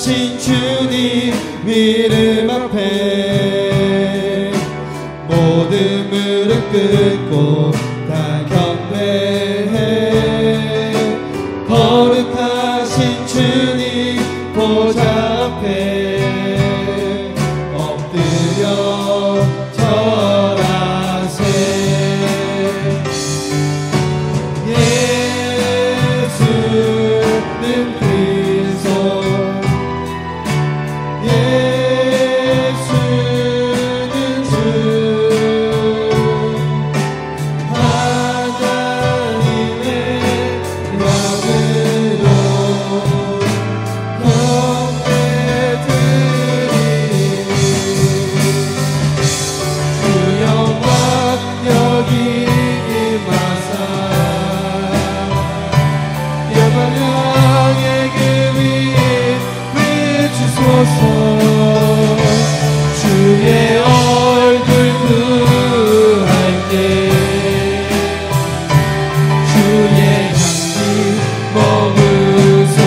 거룩하신 주님 이름 앞에 모든 무릎 꿇고 다 경배해. 거룩하신 주님 보좌 앞에 엎드려 절하세. 예수는 그리스도, 예수는 주, 하나님의 영으로 경배드리니 주 영광 여기 임하사 영광의 그 위에 비추소서. 주의 얼굴 구할게. 주의 향기 머무소서.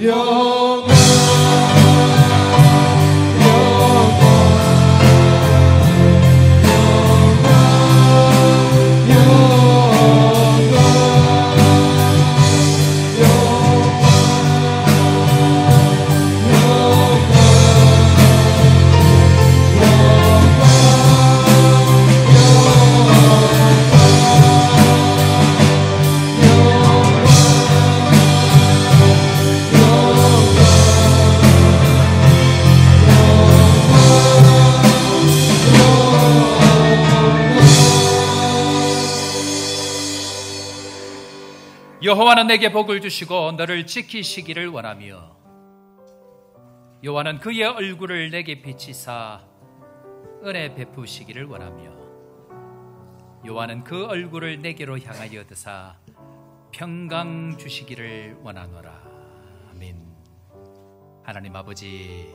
영광 영광 영광 여호와는 내게 복을 주시고 너를 지키시기를 원하며 여호와는 그의 얼굴을 내게 비치사 은혜 베푸시기를 원하며 여호와는 그 얼굴을 내게로 향하여 드사 평강 주시기를 원하노라. 아멘. 하나님 아버지,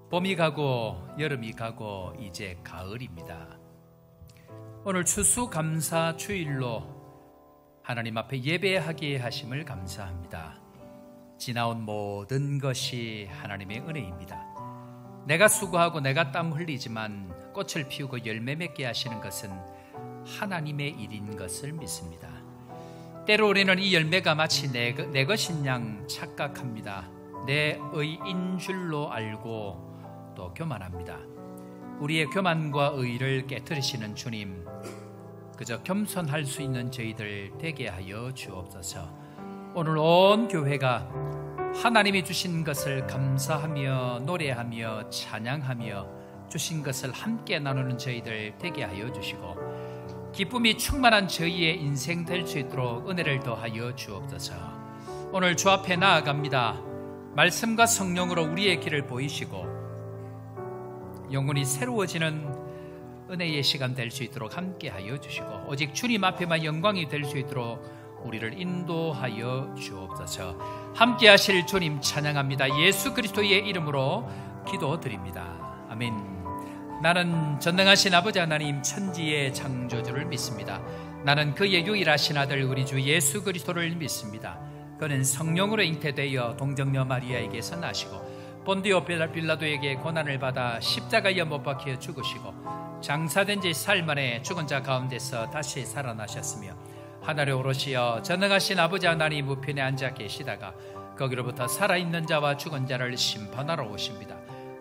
봄이 가고 여름이 가고 이제 가을입니다. 오늘 추수감사 주일로 하나님 앞에 예배하게 하심을 감사합니다. 지나온 모든 것이 하나님의 은혜입니다. 내가 수고하고 내가 땀 흘리지만 꽃을 피우고 열매 맺게 하시는 것은 하나님의 일인 것을 믿습니다. 때로 우리는 이 열매가 마치 내 것인 양 착각합니다. 내 의인 줄로 알고 또 교만합니다. 우리의 교만과 의를 깨뜨리시는 주님, 그저 겸손할 수 있는 저희들 되게 하여 주옵소서. 오늘 온 교회가 하나님이 주신 것을 감사하며 노래하며 찬양하며 주신 것을 함께 나누는 저희들 되게 하여 주시고 기쁨이 충만한 저희의 인생 될 수 있도록 은혜를 더하여 주옵소서. 오늘 주 앞에 나아갑니다. 말씀과 성령으로 우리의 길을 보이시고 영혼이 새로워지는 은혜의 시간 될 수 있도록 함께하여 주시고 오직 주님 앞에만 영광이 될 수 있도록 우리를 인도하여 주옵소서. 함께하실 주님 찬양합니다. 예수 그리스도의 이름으로 기도드립니다. 아멘. 나는 전능하신 아버지 하나님 천지의 창조주를 믿습니다. 나는 그의 유일하신 아들 우리 주 예수 그리스도를 믿습니다. 그는 성령으로 잉태되어 동정녀 마리아에게서 나시고 본디오 빌라도에게 고난을 받아 십자가에 못 박혀 죽으시고 장사된 지 사흘 만에 죽은 자 가운데서 다시 살아나셨으며 하늘에 오르시어 전능하신 아버지 하나님 우편에 앉아 계시다가 거기로부터 살아있는 자와 죽은 자를 심판하러 오십니다.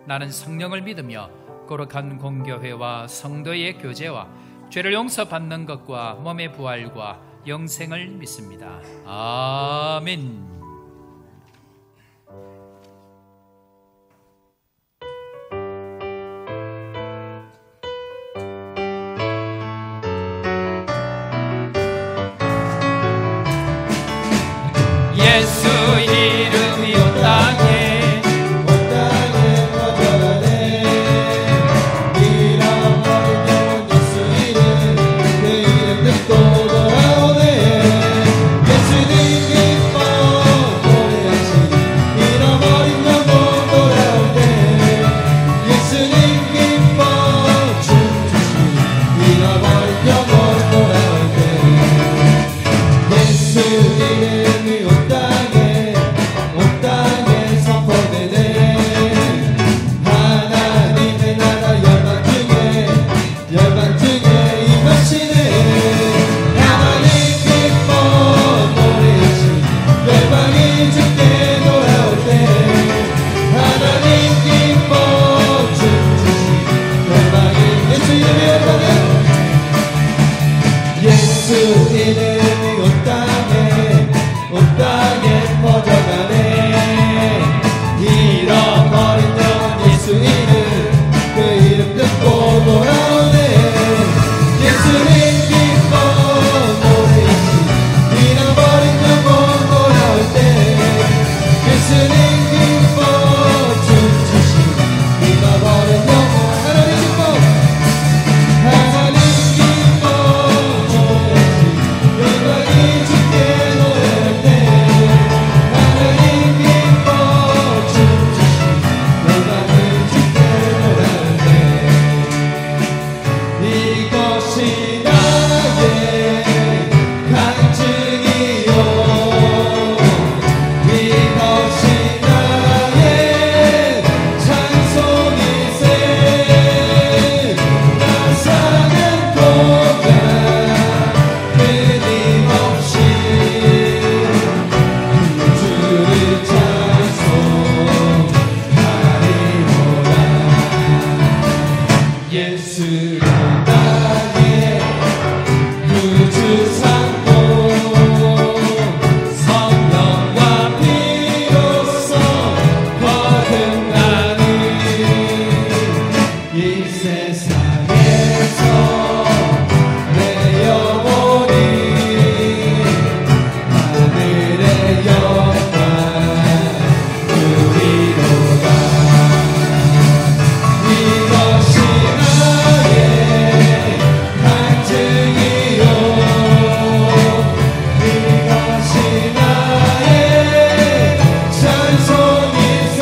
나는 성령을 믿으며 거룩한 공교회와 성도의 교제와 죄를 용서받는 것과 몸의 부활과 영생을 믿습니다. 아멘. 예수 이름이 온 땅에 퍼져가네. 잃어버린 예수 이름 그 이름 듣고 돌아오네. 예수님 기뻐 예수님 기뻐 춤추시 잃어버린 영혼 하나님 기뻐 하나님 기뻐 춤추시 영광이 주께 노래할 때 하나님 기뻐 춤추시 영광이 주께 노래할 때 이것이 나의 간증이요 이것이 나의 찬송이세 나 사는 동안 끊임없이 주를 찬송하리로다 예수를 나의 구주 삼고 성령과 피로써 거듭나는 이 세상에서 내 영혼이 하늘의 영광 누리로다 이것이 나의 간증이요 이것이 나의 찬송이세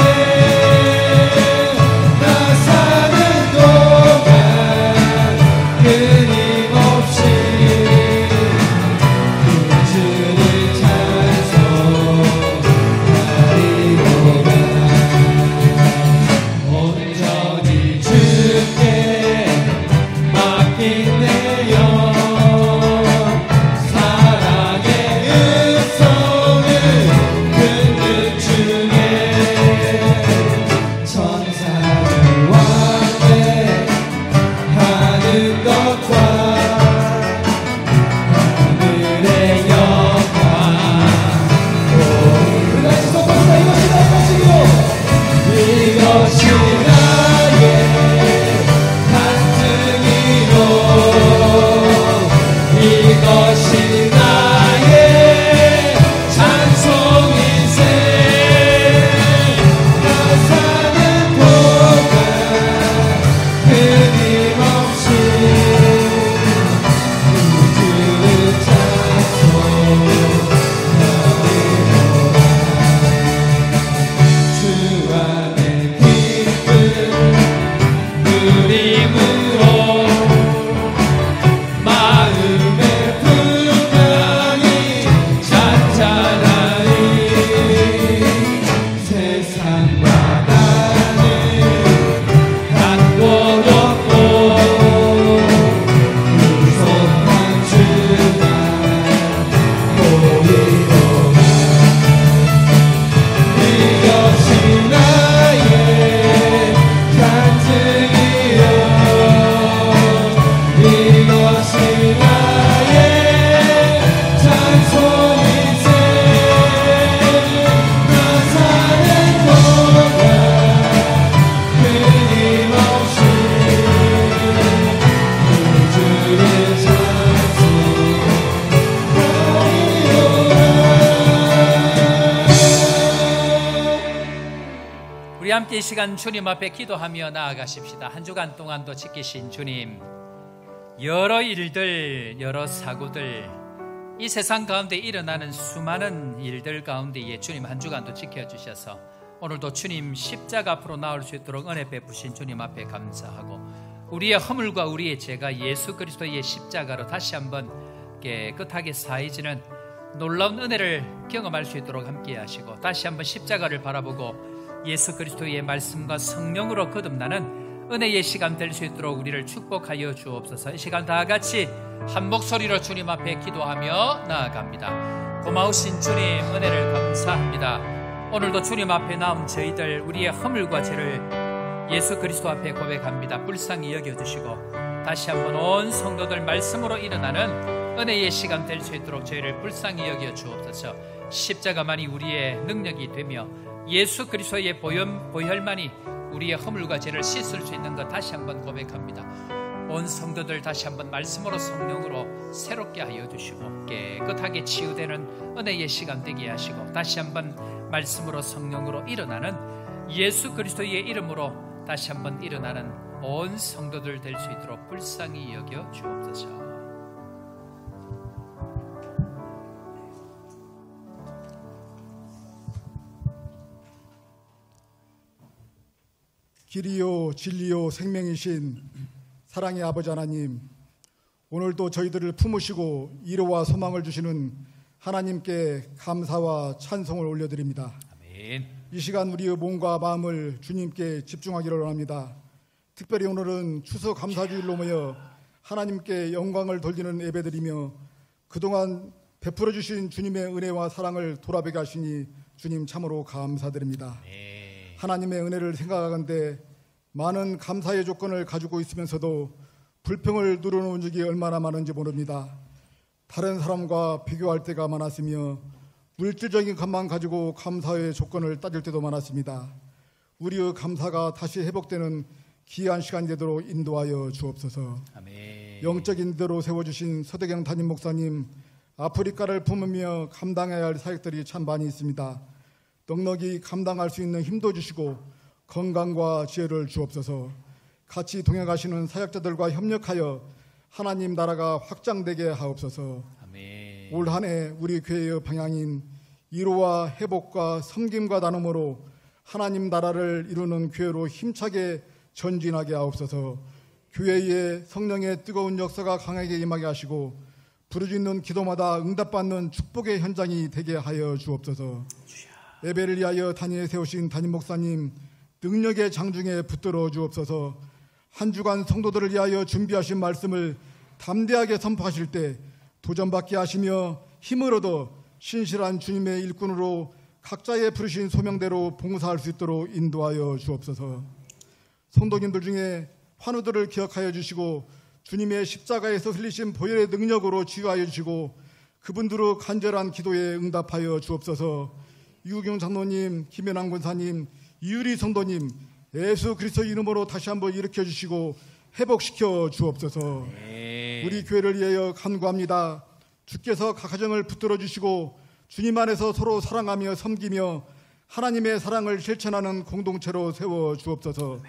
나 사는 동안 끊임없이 주를 찬송하리로다 온전히 주께 맡긴 내 영 사랑의 음성을 듣는 중에 천사를 완배하는 것과 하늘의 영광 우리 같이 선포합시다. 이것이 나의 간증이요 이것이 나의 찬송이세 나 사는 동안 끊임없이 주를 찬송하리로다 주 안에 기쁨 누림으로 마음의 풍랑이 잔잔하니 세상과 나는 갖고 없고 구속한 주만 보이로다 이것이 나의 간증이요 이것이 나의 찬송이세 나 사는 동안 끊임없이 주를 찬송하리로다 우리 함께 이 시간 주님 앞에 기도하며 나아가십시다. 한 주간 동안도 지키신 주님, 여러 일들, 여러 사고들, 이 세상 가운데 일어나는 수많은 일들 가운데에 주님 한 주간도 지켜주셔서 오늘도 주님 십자가 앞으로 나올 수 있도록 은혜 베푸신 주님 앞에 감사하고 우리의 허물과 우리의 죄가 예수 그리스도의 십자가로 다시 한번 깨끗하게 사해지는 놀라운 은혜를 경험할 수 있도록 함께 하시고 다시 한번 십자가를 바라보고 예수 그리스도의 말씀과 성령으로 거듭나는 은혜의 시간 될 수 있도록 우리를 축복하여 주옵소서. 이 시간 다 같이 한 목소리로 주님 앞에 기도하며 나아갑니다. 고마우신 주님 은혜를 감사합니다. 오늘도 주님 앞에 나온 저희들 우리의 허물과 죄를 예수 그리스도 앞에 고백합니다. 불쌍히 여겨주시고 다시 한번 온 성도들 말씀으로 일어나는 은혜의 시간 될 수 있도록 저희를 불쌍히 여겨 주옵소서. 십자가만이 우리의 능력이 되며 예수 그리스도의 보혈만이 우리의 허물과 죄를 씻을 수 있는 것 다시 한번 고백합니다. 온 성도들 다시 한번 말씀으로 성령으로 새롭게 하여 주시고 깨끗하게 치유되는 은혜의 시간 되게 하시고 다시 한번 말씀으로 성령으로 일어나는 예수 그리스도의 이름으로 다시 한번 일어나는 온 성도들 될 수 있도록 불쌍히 여겨 주옵소서. 길이요 진리요 생명이신 사랑의 아버지 하나님, 오늘도 저희들을 품으시고 위로와 소망을 주시는 하나님께 감사와 찬송을 올려드립니다. 아멘. 이 시간 우리의 몸과 마음을 주님께 집중하기를 원합니다. 특별히 오늘은 추수감사주일로 모여 하나님께 영광을 돌리는 예배드리며 그동안 베풀어 주신 주님의 은혜와 사랑을 돌아보게 하시니 주님 참으로 감사드립니다. 하나님의 은혜를 생각하건대 많은 감사의 조건을 가지고 있으면서도 불평을 누르는 적이 얼마나 많은지 모릅니다. 다른 사람과 비교할 때가 많았으며 물질적인 것만 가지고 감사의 조건을 따질 때도 많았습니다. 우리의 감사가 다시 회복되는 귀한 시간 되도록 인도하여 주옵소서. 아멘. 영적인 대로 세워주신 서대경 담임 목사님, 아프리카를 품으며 감당해야 할 사역들이 참 많이 있습니다. 넉넉히 감당할 수 있는 힘도 주시고 건강과 지혜를 주옵소서. 같이 동행하시는 사역자들과 협력하여 하나님 나라가 확장되게 하옵소서. 아멘. 올 한 해 우리 교회의 방향인 위로와 회복과 섬김과 나눔으로 하나님 나라를 이루는 교회로 힘차게 전진하게 하옵소서. 교회의 성령의 뜨거운 역사가 강하게 임하게 하시고 부르짖는 기도마다 응답받는 축복의 현장이 되게 하여 주옵소서. 예배를 위하여 단위에 세우신 담임 목사님 능력의 장중에 붙들어 주옵소서. 한 주간 성도들을 위하여 준비하신 말씀을 담대하게 선포하실 때 도전받게 하시며 힘을 얻어 신실한 주님의 일꾼으로 각자의 부르신 소명대로 봉사할 수 있도록 인도하여 주옵소서. 성도님들 중에 환우들을 기억하여 주시고 주님의 십자가에서 흘리신 보혈의 능력으로 치유하여 주시고 그분들의 간절한 기도에 응답하여 주옵소서. 유경 장로님, 김연환 권사님, 이유리 성도님 예수 그리스도 이름으로 다시 한번 일으켜 주시고 회복시켜 주옵소서. 우리 교회를 위하여 간구합니다. 주께서 각 가정을 붙들어 주시고 주님 안에서 서로 사랑하며 섬기며 하나님의 사랑을 실천하는 공동체로 세워 주옵소서.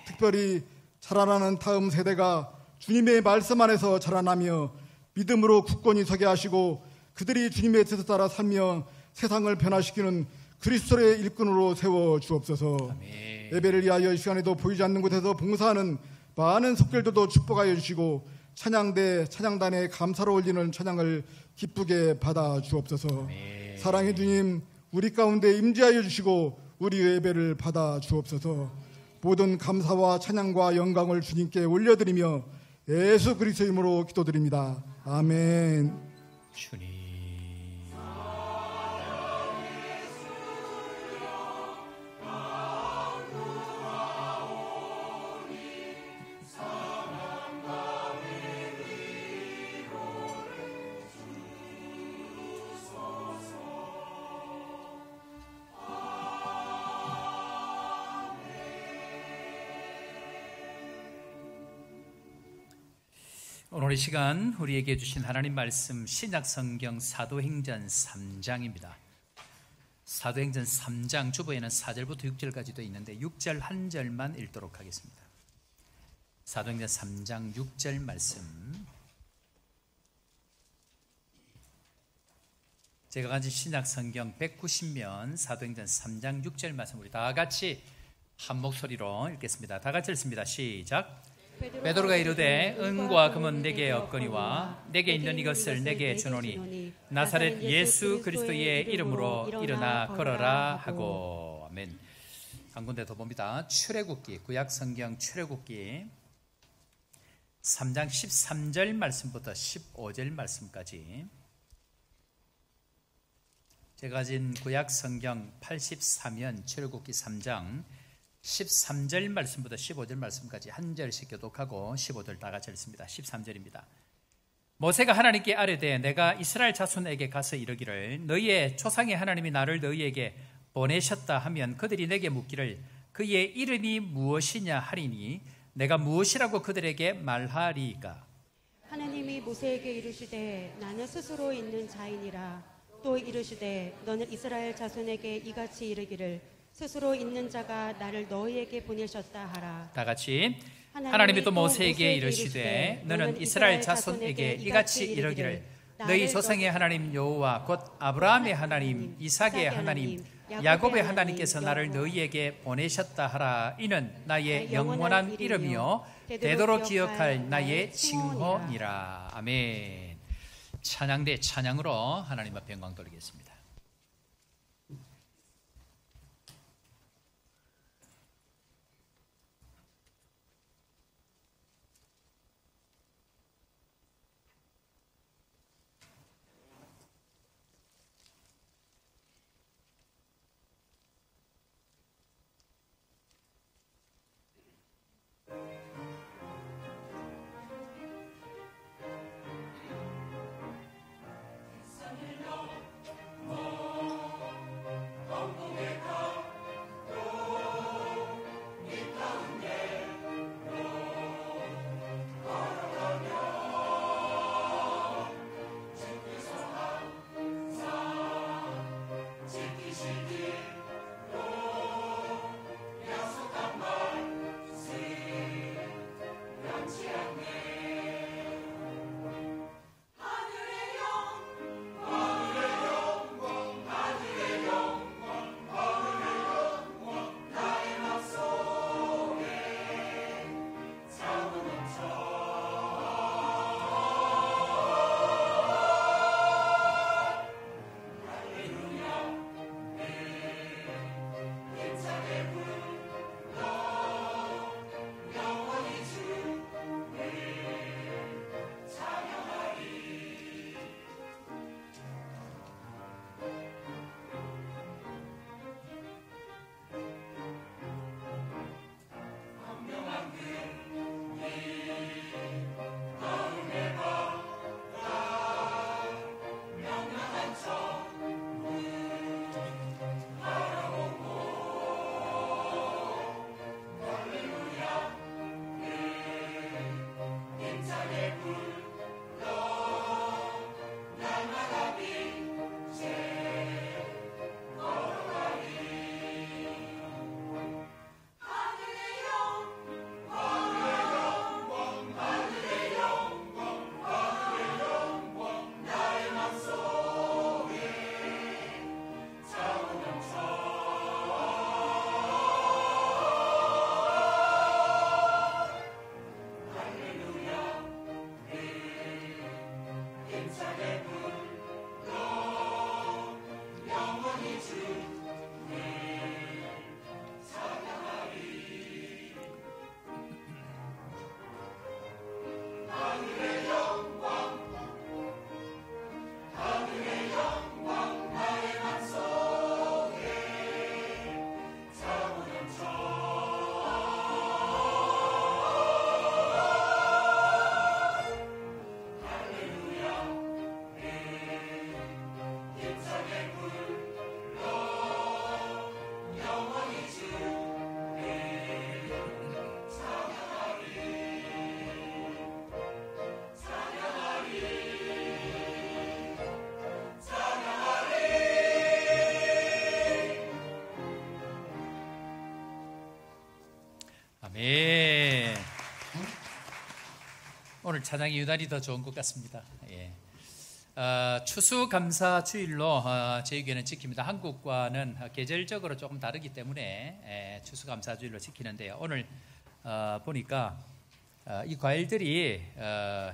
특별히 자라나는 다음 세대가 주님의 말씀 안에서 자라나며 믿음으로 굳건히 서게 하시고 그들이 주님의 뜻에 따라 살며 세상을 변화시키는 그리스도의 일꾼으로 세워 주옵소서. 아멘. 예배를 위하여 이 시간에도 보이지 않는 곳에서 봉사하는 많은 속결들도 축복하여 주시고 찬양대 찬양단에 감사로 올리는 찬양을 기쁘게 받아 주옵소서. 아멘. 사랑의 주님, 우리 가운데 임재하여 주시고 우리 예배를 받아 주옵소서. 모든 감사와 찬양과 영광을 주님께 올려드리며 예수 그리스도의 이름으로 기도드립니다. 아멘. 주님. 오늘 이 시간 우리에게 주신 하나님 말씀 신약성경 사도행전 3장입니다. 사도행전 3장 주보에는 4절부터 6절까지도 있는데 6절 한 절만 읽도록 하겠습니다. 사도행전 3장 6절 말씀, 제가 가진 신약성경 190면 사도행전 3장 6절 말씀 우리 다 같이 한 목소리로 읽겠습니다. 다 같이 읽습니다. 시작. 베드로가 이르되 은과 금은 내게 없거니와 내게 있는 이것을 내게 주노니 나사렛 예수 그리스도의 이름으로 일어나 걸어라 하고. 아멘. 한 군데 더 봅니다. 출애굽기, 구약성경 출애굽기 3장 13절 말씀부터 15절 말씀까지, 제가 가진 구약성경 84면 출애굽기 3장 13절 말씀부터 15절 말씀까지 한 절씩 교독하고 15절 다 같이 읽습니다. 13절입니다. 모세가 하나님께 아뢰되 내가 이스라엘 자손에게 가서 이르기를 너희의 조상의 하나님이 나를 너희에게 보내셨다 하면 그들이 내게 묻기를 그의 이름이 무엇이냐 하리니 내가 무엇이라고 그들에게 말하리이까. 하나님이 모세에게 이르시되 나는 스스로 있는 자이니라. 또 또 이르시되 너는 이스라엘 자손에게 이같이 이르기를 스스로 있는 자가 나를 너희에게 보내셨다 하라. 다 같이 하나님이 또 모세에게 이르시되 너는 이스라엘 자손에게 이같이 이르기를 너희 조상의 하나님 여호와 곧 아브라함의 하나님 이삭의 하나님 야곱의 하나님께서 나를 너희에게 보내셨다 하라. 이는 나의 영원한 이름이요 되도록 기억할 나의 칭호니라. 아멘. 찬양 대 찬양으로 하나님 앞에 영광 돌리겠습니다. 예. 오늘 찬양이 유달리 더 좋은 것 같습니다. 예. 추수감사 주일로 저희 교회는 지킵니다. 한국과는 계절적으로 조금 다르기 때문에 추수감사 주일로 지키는데요. 오늘 보니까 이 과일들이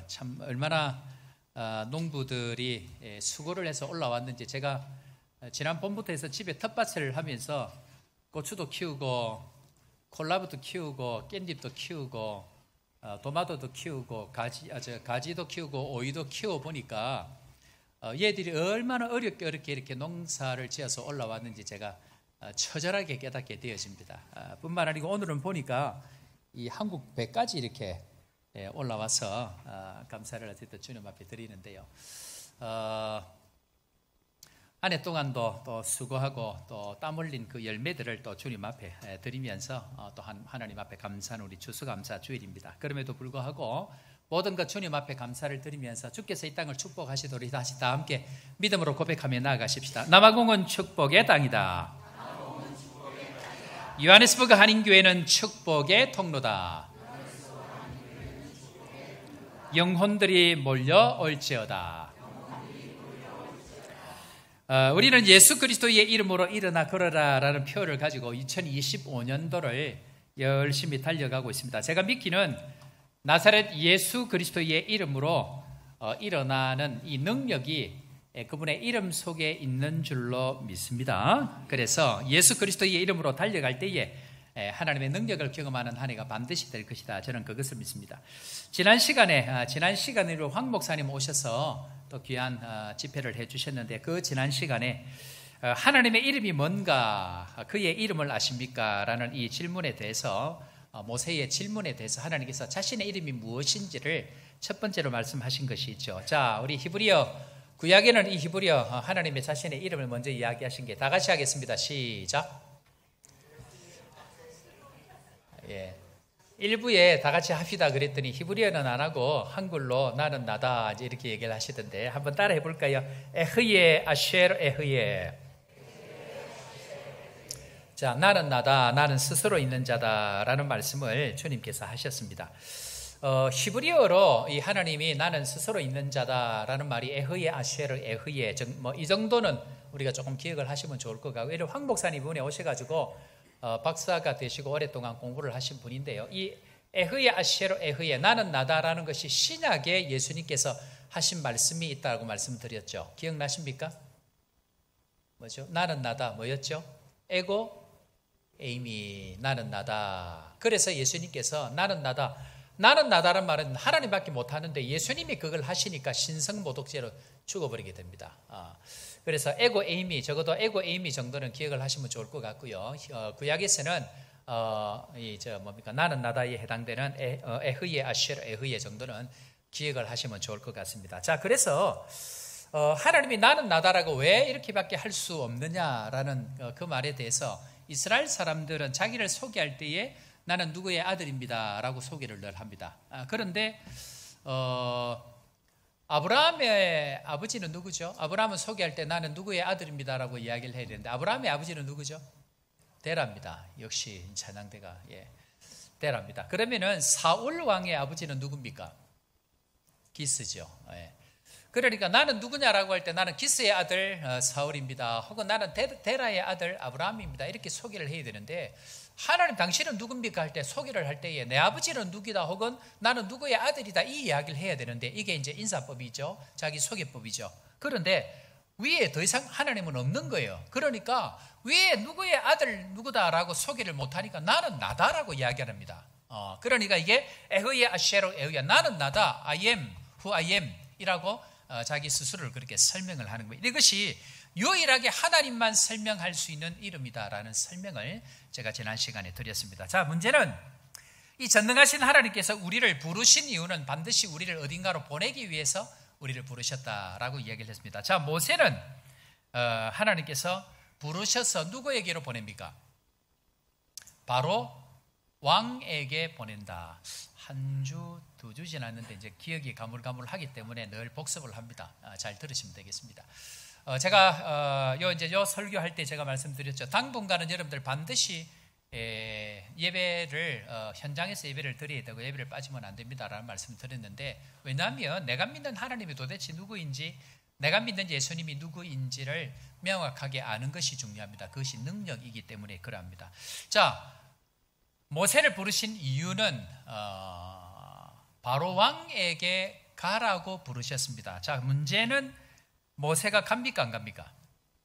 참 얼마나 농부들이 수고를 해서 올라왔는지, 제가 지난 봄부터 해서 집에 텃밭을 하면서 고추도 키우고 콜라부도 키우고 깻잎도 키우고 도마토도 키우고 가지도 키우고 오이도 키워 보니까 얘들이 얼마나 어렵게 이렇게 농사를 지어서 올라왔는지 제가 처절하게 깨닫게 되어집니다. 뿐만 아니고 오늘은 보니까 이 한국 배까지 이렇게 올라와서 감사를 어쨌든 주님 앞에 드리는데요. 한 해 동안도 또 수고하고 또 땀 흘린 그 열매들을 또 주님 앞에 드리면서 또 하나님 앞에 감사하는 우리 추수감사 주일입니다. 그럼에도 불구하고 모든 것 주님 앞에 감사를 드리면서 주께서 이 땅을 축복하시도록 다시 다 함께 믿음으로 고백하며 나아가십시다. 남아공은 축복의 땅이다. 요하네스버그 한인교회는 축복의 통로다. 영혼들이 몰려올지어다. 우리는 예수 그리스도의 이름으로 일어나 걸어라 라는 표현을 가지고 2025년도를 열심히 달려가고 있습니다. 제가 믿기는 나사렛 예수 그리스도의 이름으로 일어나는 이 능력이 그분의 이름 속에 있는 줄로 믿습니다. 그래서 예수 그리스도의 이름으로 달려갈 때에 하나님의 능력을 경험하는 한 해가 반드시 될 것이다. 저는 그것을 믿습니다. 지난 시간으로 황 목사님 오셔서 또 귀한 집회를 해주셨는데 그 지난 시간에 하나님의 이름이 뭔가, 그의 이름을 아십니까? 라는 이 질문에 대해서, 모세의 질문에 대해서 하나님께서 자신의 이름이 무엇인지를 첫 번째로 말씀하신 것이 있죠. 자, 우리 히브리어 구약에는 이 히브리어 하나님의 자신의 이름을 먼저 이야기하신 게 다 같이 하겠습니다. 시작. 예. 일부에 다 같이 합시다 그랬더니 히브리어는 안 하고 한글로 나는 나다 이렇게 얘기를 하시던데 한번 따라해 볼까요? 에흐예 아쉐르 에흐예. 자, 나는 나다, 나는 스스로 있는 자다라는 말씀을 주님께서 하셨습니다. 히브리어로 이 하나님이 나는 스스로 있는 자다라는 말이 에흐예 아쉐르 에흐예, 이 정도는 우리가 조금 기억을 하시면 좋을 것 같고, 이런 황 목사님 이번에 오셔가지고 박사가 되시고 오랫동안 공부를 하신 분인데요. 이 에흐예 아쉐르 에흐예, 나는 나다라는 것이 신약에 예수님께서 하신 말씀이 있다고 말씀드렸죠. 기억나십니까? 뭐죠? 나는 나다 뭐였죠? 에고 에이미, 나는 나다. 그래서 예수님께서 나는 나다라는 말은 하나님밖에 못하는데 예수님이 그걸 하시니까 신성모독죄로 죽어버리게 됩니다. 그래서 에고 에이미, 적어도 에고 에이미 정도는 기억을 하시면 좋을 것 같고요. 구약에서는 나는 나다에 해당되는 에흐예 아쉐르 에흐예 정도는 기억을 하시면 좋을 것 같습니다. 자, 그래서 하나님이 나는 나다라고 왜 이렇게밖에 할 수 없느냐라는 그 말에 대해서 이스라엘 사람들은 자기를 소개할 때에 나는 누구의 아들입니다 라고 소개를 늘 합니다. 그런데 아브라함의 아버지는 누구죠? 아브라함은 소개할 때 나는 누구의 아들입니다 라고 이야기를 해야 되는데 아브라함의 아버지는 누구죠? 데라입니다. 역시 찬양대가 데라입니다. 그러면은 사울 왕의 아버지는 누굽니까? 기스죠. 그러니까 나는 누구냐라고 할 때 나는 기스의 아들 사울입니다. 혹은 나는 데라의 아들 아브라함입니다. 이렇게 소개를 해야 되는데 하나님 당신은 누굽니까 할 때 소개를 할 때에 내 아버지는 누구다 혹은 나는 누구의 아들이다 이 이야기를 해야 되는데 이게 이제 인사법이죠. 자기 소개법이죠. 그런데 위에 더 이상 하나님은 없는 거예요. 그러니까 위에 누구의 아들 누구다라고 소개를 못하니까 나는 나다라고 이야기합니다. 그러니까 이게 에흐예 아쉐로 에흐야, 나는 나다, I am who I am 이라고 자기 스스로를 그렇게 설명을 하는 거예요. 이것이 유일하게 하나님만 설명할 수 있는 이름이다라는 설명을 제가 지난 시간에 드렸습니다. 자, 문제는 이 전능하신 하나님께서 우리를 부르신 이유는 반드시 우리를 어딘가로 보내기 위해서 우리를 부르셨다라고 이야기를 했습니다. 자, 모세는 하나님께서 부르셔서 누구에게로 보냅니까? 바로 왕에게 보낸다. 한 주, 2주 지났는데 이제 기억이 가물가물하기 때문에 늘 복습을 합니다. 잘 들으시면 되겠습니다. 제가 요 설교할 때 제가 말씀드렸죠. 당분간은 여러분들 반드시 예배를 현장에서 예배를 드려야 되고 예배를 빠지면 안 됩니다라는 말씀을 드렸는데, 왜냐하면 내가 믿는 하나님이 도대체 누구인지, 내가 믿는 예수님이 누구인지를 명확하게 아는 것이 중요합니다. 그것이 능력이기 때문에 그러합니다. 자, 모세를 부르신 이유는 바로 왕에게 가라고 부르셨습니다. 자, 문제는 모세가 갑니까 안 갑니까?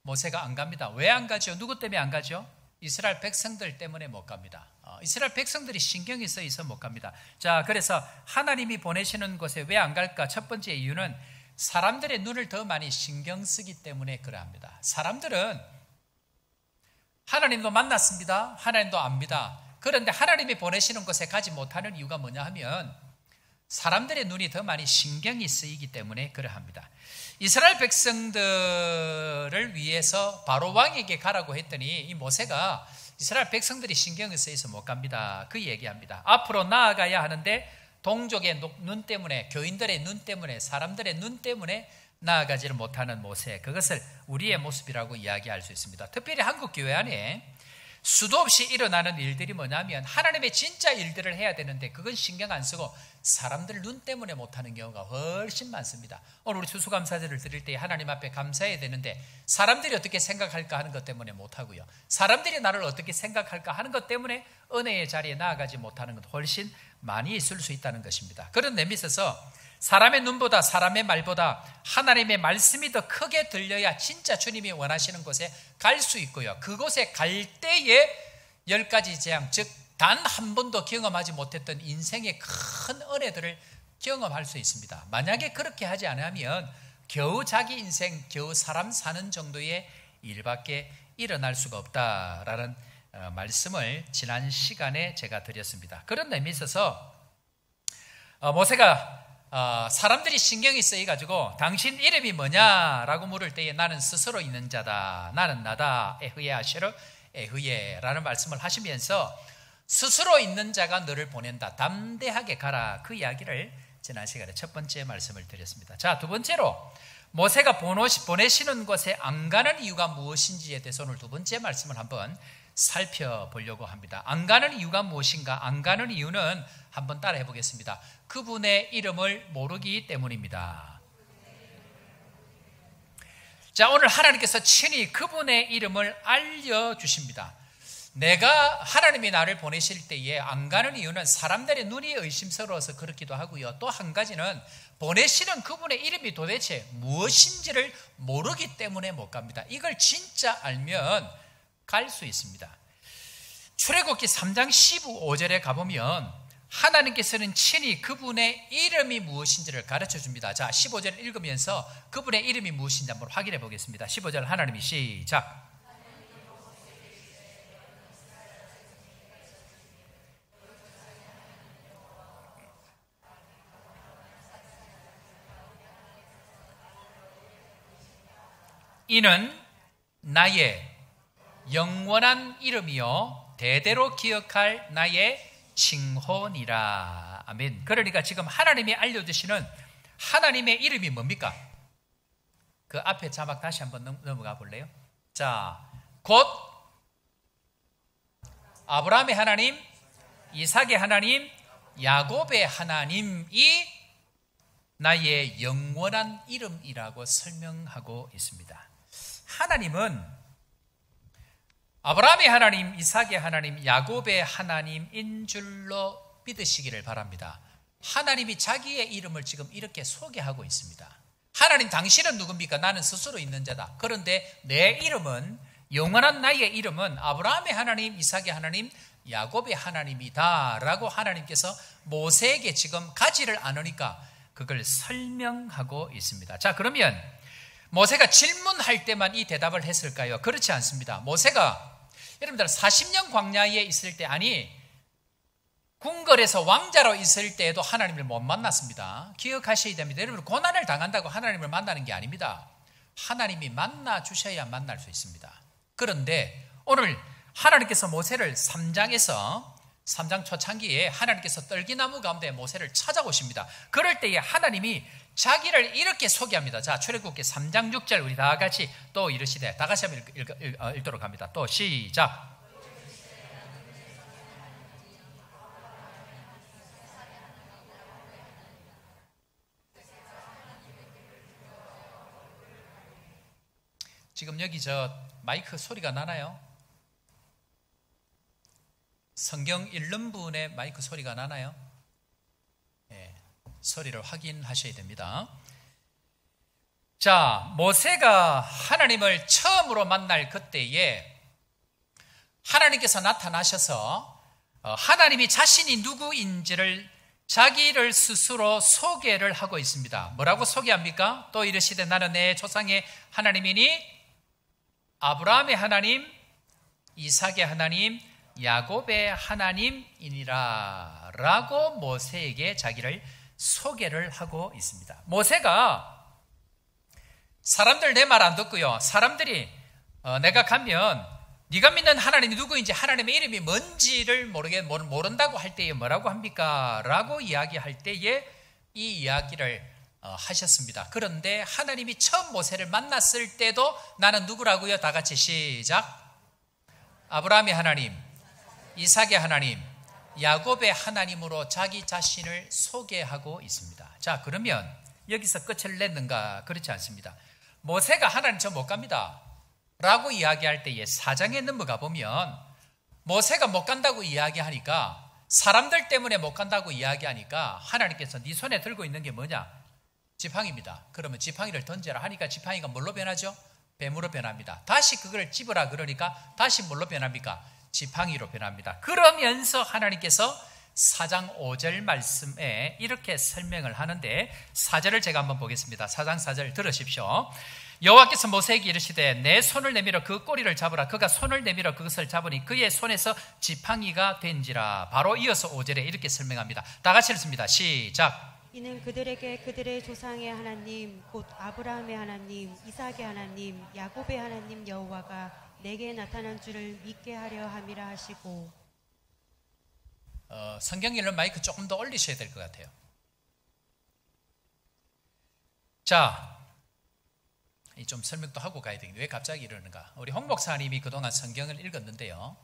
모세가 안 갑니다. 왜 안 가죠? 누구 때문에 안 가죠? 이스라엘 백성들 때문에 못 갑니다. 이스라엘 백성들이 신경이 쓰여서 못 갑니다. 자, 그래서 하나님이 보내시는 곳에 왜 안 갈까? 첫 번째 이유는 사람들의 눈을 더 많이 신경 쓰기 때문에 그러합니다. 사람들은 하나님도 만났습니다. 하나님도 압니다. 그런데 하나님이 보내시는 곳에 가지 못하는 이유가 뭐냐 하면 사람들의 눈이 더 많이 신경이 쓰이기 때문에 그러합니다. 이스라엘 백성들을 위해서 바로 왕에게 가라고 했더니 이 모세가 이스라엘 백성들이 신경을 쓰여서 못 갑니다. 그 얘기합니다. 앞으로 나아가야 하는데 동족의 눈 때문에, 교인들의 눈 때문에, 사람들의 눈 때문에 나아가지를 못하는 모세, 그것을 우리의 모습이라고 이야기할 수 있습니다. 특별히 한국 교회 안에 수도 없이 일어나는 일들이 뭐냐면 하나님의 진짜 일들을 해야 되는데 그건 신경 안 쓰고 사람들 눈 때문에 못하는 경우가 훨씬 많습니다. 오늘 우리 추수감사제를 드릴 때 하나님 앞에 감사해야 되는데 사람들이 어떻게 생각할까 하는 것 때문에 못하고요, 사람들이 나를 어떻게 생각할까 하는 것 때문에 은혜의 자리에 나아가지 못하는 것 훨씬 많이 있을 수 있다는 것입니다. 그런 의미에서 사람의 눈보다, 사람의 말보다 하나님의 말씀이 더 크게 들려야 진짜 주님이 원하시는 곳에 갈 수 있고요, 그곳에 갈 때에 10가지 재앙, 즉 단 한 번도 경험하지 못했던 인생의 큰 은혜들을 경험할 수 있습니다. 만약에 그렇게 하지 않으면 겨우 자기 인생, 겨우 사람 사는 정도의 일밖에 일어날 수가 없다라는 말씀을 지난 시간에 제가 드렸습니다. 그런 의미에 있어서 모세가 사람들이 신경이 쓰여가지고 당신 이름이 뭐냐라고 물을 때에 나는 스스로 있는 자다, 나는 나다, 에흐예 아시르 에흐예 라는 말씀을 하시면서 스스로 있는 자가 너를 보낸다, 담대하게 가라, 그 이야기를 지난 시간에 첫 번째 말씀을 드렸습니다. 자, 두 번째로 모세가 보내시는 곳에 안 가는 이유가 무엇인지에 대해서 오늘 두 번째 말씀을 한번 살펴보려고 합니다. 안 가는 이유가 무엇인가? 안 가는 이유는 한번 따라해 보겠습니다. 그분의 이름을 모르기 때문입니다. 자, 오늘 하나님께서 친히 그분의 이름을 알려주십니다. 하나님이 나를 보내실 때에 안 가는 이유는 사람들의 눈이 의심스러워서 그렇기도 하고요, 또 한 가지는 보내시는 그분의 이름이 도대체 무엇인지를 모르기 때문에 못 갑니다. 이걸 진짜 알면 갈 수 있습니다. 출애굽기 3장 15절에 가보면 하나님께서는 친히 그분의 이름이 무엇인지를 가르쳐 줍니다. 자, 15절 읽으면서 그분의 이름이 무엇인지 한번 확인해 보겠습니다. 15절 하나님이 시작. 이는 나의 영원한 이름이요 대대로 기억할 나의 칭호니라. 아멘. 그러니까 지금 하나님이 알려주시는 하나님의 이름이 뭡니까? 그 앞에 자막 다시 한번 넘어가 볼래요? 자, 곧 아브라함의 하나님, 이삭의 하나님, 야곱의 하나님이 나의 영원한 이름이라고 설명하고 있습니다. 하나님은 아브라함의 하나님, 이삭의 하나님, 야곱의 하나님인 줄로 믿으시기를 바랍니다. 하나님이 자기의 이름을 지금 이렇게 소개하고 있습니다. 하나님, 당신은 누굽니까? 나는 스스로 있는 자다. 그런데 내 이름은, 영원한 나의 이름은 아브라함의 하나님, 이삭의 하나님, 야곱의 하나님이다 라고 하나님께서 모세에게 지금 가지를 않으니까 그걸 설명하고 있습니다. 자, 그러면 모세가 질문할 때만 이 대답을 했을까요? 그렇지 않습니다. 모세가 여러분들 40년 광야에 있을 때, 아니 궁궐에서 왕자로 있을 때에도 하나님을 못 만났습니다. 기억하셔야 됩니다. 여러분, 고난을 당한다고 하나님을 만나는 게 아닙니다. 하나님이 만나 주셔야 만날 수 있습니다. 그런데 오늘 하나님께서 모세를 3장 초창기에 하나님께서 떨기나무 가운데 모세를 찾아오십니다. 그럴 때에 하나님이 자기를 이렇게 소개합니다. 자, 출애굽기 3장 6절 우리 다 같이 또 이르시되, 다 같이 한번 읽도록 합니다. 또 시작. 지금 여기 저 마이크 소리가 나나요? 성경 읽는 분의 마이크 소리가 나나요? 네, 소리를 확인하셔야 됩니다. 자, 모세가 하나님을 처음으로 만날 그때에 하나님께서 나타나셔서 하나님이 자신이 누구인지를 자기를 스스로 소개를 하고 있습니다. 뭐라고 소개합니까? 또 이르시되 나는 내 조상의 하나님이니 아브라함의 하나님, 이삭의 하나님, 야곱의 하나님이니라 라고 모세에게 자기를 소개를 하고 있습니다. 모세가 사람들 내 말 안 듣고요, 사람들이 내가 가면 네가 믿는 하나님이 누구인지 하나님의 이름이 뭔지를 모른다고 할 때에 뭐라고 합니까? 라고 이야기할 때에 이 이야기를 하셨습니다. 그런데 하나님이 처음 모세를 만났을 때도 나는 누구라고요? 다 같이 시작. 아브라함의 하나님, 이삭의 하나님, 야곱의 하나님으로 자기 자신을 소개하고 있습니다. 자, 그러면 여기서 끝을 냈는가? 그렇지 않습니다. 모세가 하나님 저 못 갑니다 라고 이야기할 때에 4장에 넘어가 보면 모세가 못 간다고 이야기하니까, 사람들 때문에 못 간다고 이야기하니까 하나님께서 네 손에 들고 있는 게 뭐냐? 지팡이입니다. 그러면 지팡이를 던져라 하니까 지팡이가 뭘로 변하죠? 뱀으로 변합니다. 다시 그걸 집어라 그러니까 다시 뭘로 변합니까? 지팡이로 변합니다. 그러면서 하나님께서 4장 5절 말씀에 이렇게 설명을 하는데, 4절을 제가 한번 보겠습니다. 4장 4절 들으십시오. 여호와께서 모세에게 이르시되 내 손을 내밀어 그 꼬리를 잡으라. 그가 손을 내밀어 그것을 잡으니 그의 손에서 지팡이가 된지라. 바로 이어서 5절에 이렇게 설명합니다. 다 같이 읽습니다. 시작. 이는 그들에게 그들의 조상의 하나님 곧 아브라함의 하나님, 이삭의 하나님, 야곱의 하나님 여호와가 내게 나타난 줄을 믿게 하려 함이라 하시고. 성경 읽는 마이크 조금 더 올리셔야 될 것 같아요. 자, 좀 설명도 하고 가야 되겠는데 왜 갑자기 이러는가? 우리 홍 목사님이 그동안 성경을 읽었는데요,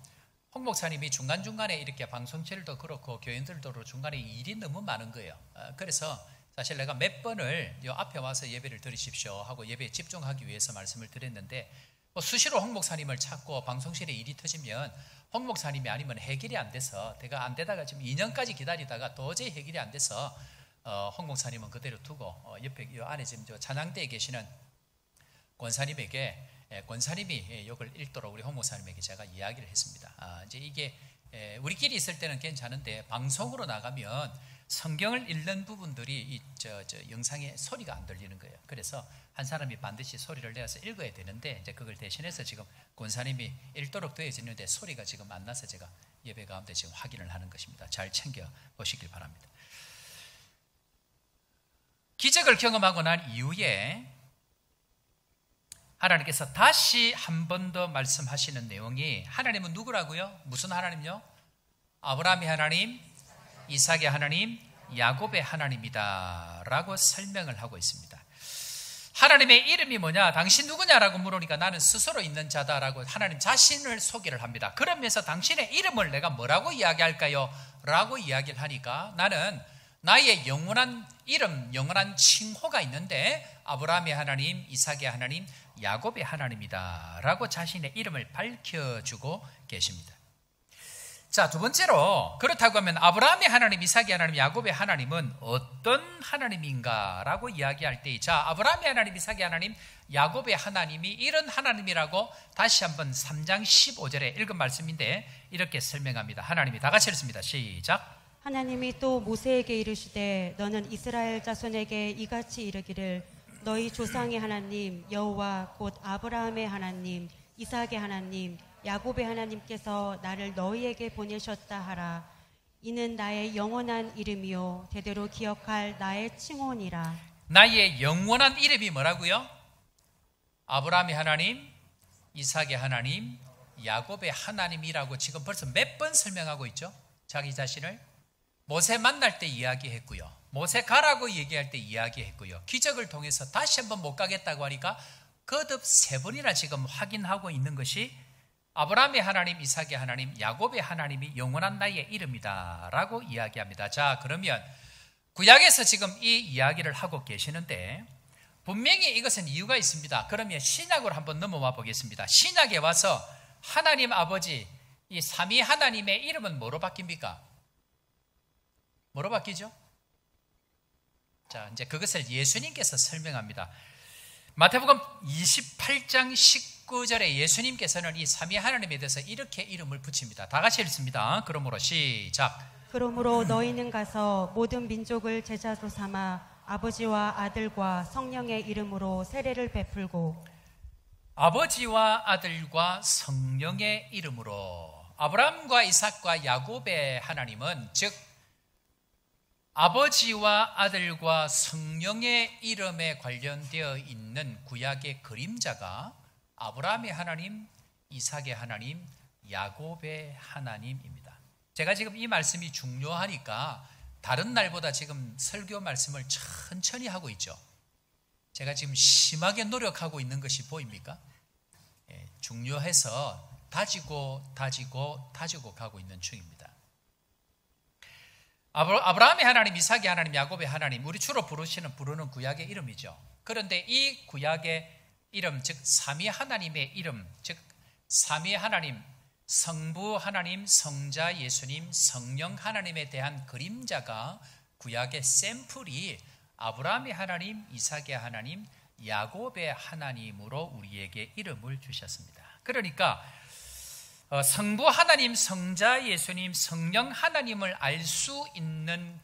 홍 목사님이 중간중간에 이렇게 방송실도 그렇고 교인들도 중간에 일이 너무 많은 거예요. 그래서 사실 내가 몇 번을 요 앞에 와서 예배를 드리십시오 하고 예배에 집중하기 위해서 말씀을 드렸는데, 수시로 홍 목사님을 찾고 방송실에 일이 터지면 홍 목사님이 아니면 해결이 안 돼서, 내가 안 되다가 지금 2년까지 기다리다가 도저히 해결이 안 돼서 홍 목사님은 그대로 두고 옆에 이 안에 지금 저 찬양대에 계시는 권사님에게, 권사님이 이걸 읽도록 우리 홍 목사님에게 제가 이야기를 했습니다. 이제 이게 우리끼리 있을 때는 괜찮은데 방송으로 나가면 성경을 읽는 부분들이 이 영상에 소리가 안 들리는 거예요. 그래서 한 사람이 반드시 소리를 내서 읽어야 되는데, 이제 그걸 대신해서 지금 권사님이 읽도록 되어지는데 소리가 지금 안 나서 제가 예배 가운데 지금 확인을 하는 것입니다. 잘 챙겨 보시길 바랍니다. 기적을 경험하고 난 이후에 하나님께서 다시 한 번 더 말씀하시는 내용이, 하나님은 누구라고요? 무슨 하나님요? 아브라함의 하나님, 이삭의 하나님, 야곱의 하나님이다 라고 설명을 하고 있습니다. 하나님의 이름이 뭐냐? 당신 누구냐라고 물으니까 나는 스스로 있는 자다라고 하나님 자신을 소개를 합니다. 그러면서 당신의 이름을 내가 뭐라고 이야기할까요? 라고 이야기를 하니까, 나는 나의 영원한 이름, 영원한 칭호가 있는데 아브라함의 하나님, 이삭의 하나님, 야곱의 하나님이다 라고 자신의 이름을 밝혀주고 계십니다. 자, 두 번째로, 그렇다고 하면 아브라함의 하나님, 이삭의 하나님, 야곱의 하나님은 어떤 하나님인가 라고 이야기할 때, 자, 아브라함의 하나님, 이삭의 하나님, 야곱의 하나님이 이런 하나님이라고 다시 한번 3장 15절에 읽은 말씀인데 이렇게 설명합니다. 하나님이 다 같이 읽습니다. 시작. 하나님이 또 모세에게 이르시되 너는 이스라엘 자손에게 이같이 이르기를 너희 조상의 하나님 여호와 곧 아브라함의 하나님, 이삭의 하나님, 야곱의 하나님께서 나를 너희에게 보내셨다 하라. 이는 나의 영원한 이름이요 대대로 기억할 나의 칭호니라. 나의 영원한 이름이 뭐라고요? 아브라함의 하나님, 이삭의 하나님, 야곱의 하나님이라고 지금 벌써 몇 번 설명하고 있죠? 자기 자신을 모세 만날 때 이야기했고요, 모세 가라고 얘기할 때 이야기했고요, 기적을 통해서 다시 한번 못 가겠다고 하니까 거듭 3번이나 지금 확인하고 있는 것이 아브라함의 하나님, 이삭의 하나님, 야곱의 하나님이 영원한 나의 이름이다 라고 이야기합니다. 자, 그러면 구약에서 지금 이 이야기를 하고 계시는데 분명히 이것은 이유가 있습니다. 그러면 신약으로 한번 넘어와 보겠습니다. 신약에 와서 하나님 아버지, 이 삼위 하나님의 이름은 뭐로 바뀝니까? 뭐로 바뀌죠? 자, 이제 그것을 예수님께서 설명합니다. 마태복음 28장 19절에 예수님께서는 이 삼위 하나님에 대해서 이렇게 이름을 붙입니다. 다 같이 읽습니다. 그러므로 시작. 그러므로 너희는 가서 모든 민족을 제자로 삼아 아버지와 아들과 성령의 이름으로 세례를 베풀고. 아버지와 아들과 성령의 이름으로. 아브라함과 이삭과 야곱의 하나님은 즉 아버지와 아들과 성령의 이름에 관련되어 있는 구약의 그림자가 아브라함의 하나님, 이삭의 하나님, 야곱의 하나님입니다. 제가 지금 이 말씀이 중요하니까 다른 날보다 지금 설교 말씀을 천천히 하고 있죠. 제가 지금 심하게 노력하고 있는 것이 보입니까? 중요해서 다지고 가고 있는 중입니다. 아브라함의 하나님, 이삭의 하나님, 야곱의 하나님, 우리 주로 부르는 구약의 이름이죠. 그런데 이 구약의 이름, 즉 삼위 하나님의 이름, 즉 삼위 하나님, 성부 하나님, 성자 예수님, 성령 하나님에 대한 그림자가 구약의 샘플이 아브라함의 하나님, 이삭의 하나님, 야곱의 하나님으로 우리에게 이름을 주셨습니다. 그러니까 성부 하나님, 성자 예수님, 성령 하나님을 알 수 있는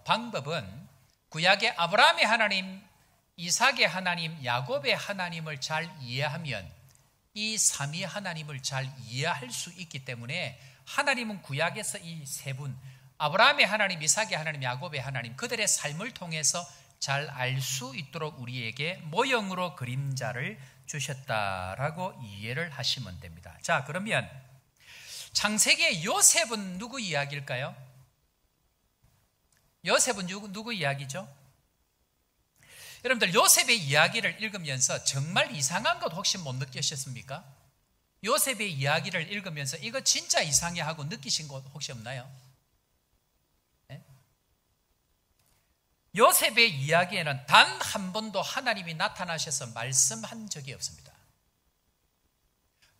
방법은 구약의 아브라함의 하나님, 이삭의 하나님, 야곱의 하나님을 잘 이해하면 이 삼위 하나님을 잘 이해할 수 있기 때문에 하나님은 구약에서 이 세 분, 아브라함의 하나님, 이삭의 하나님, 야곱의 하나님, 그들의 삶을 통해서 잘 알 수 있도록 우리에게 모형으로 그림자를 주셨다라고 이해를 하시면 됩니다. 자, 그러면 창세기의 요셉은 누구 이야기일까요? 요셉은 누구 이야기죠? 여러분들 요셉의 이야기를 읽으면서 정말 이상한 것 혹시 못 느끼셨습니까? 요셉의 이야기를 읽으면서 이거 진짜 이상해 하고 느끼신 것 혹시 없나요? 네? 요셉의 이야기에는 단 한 번도 하나님이 나타나셔서 말씀한 적이 없습니다.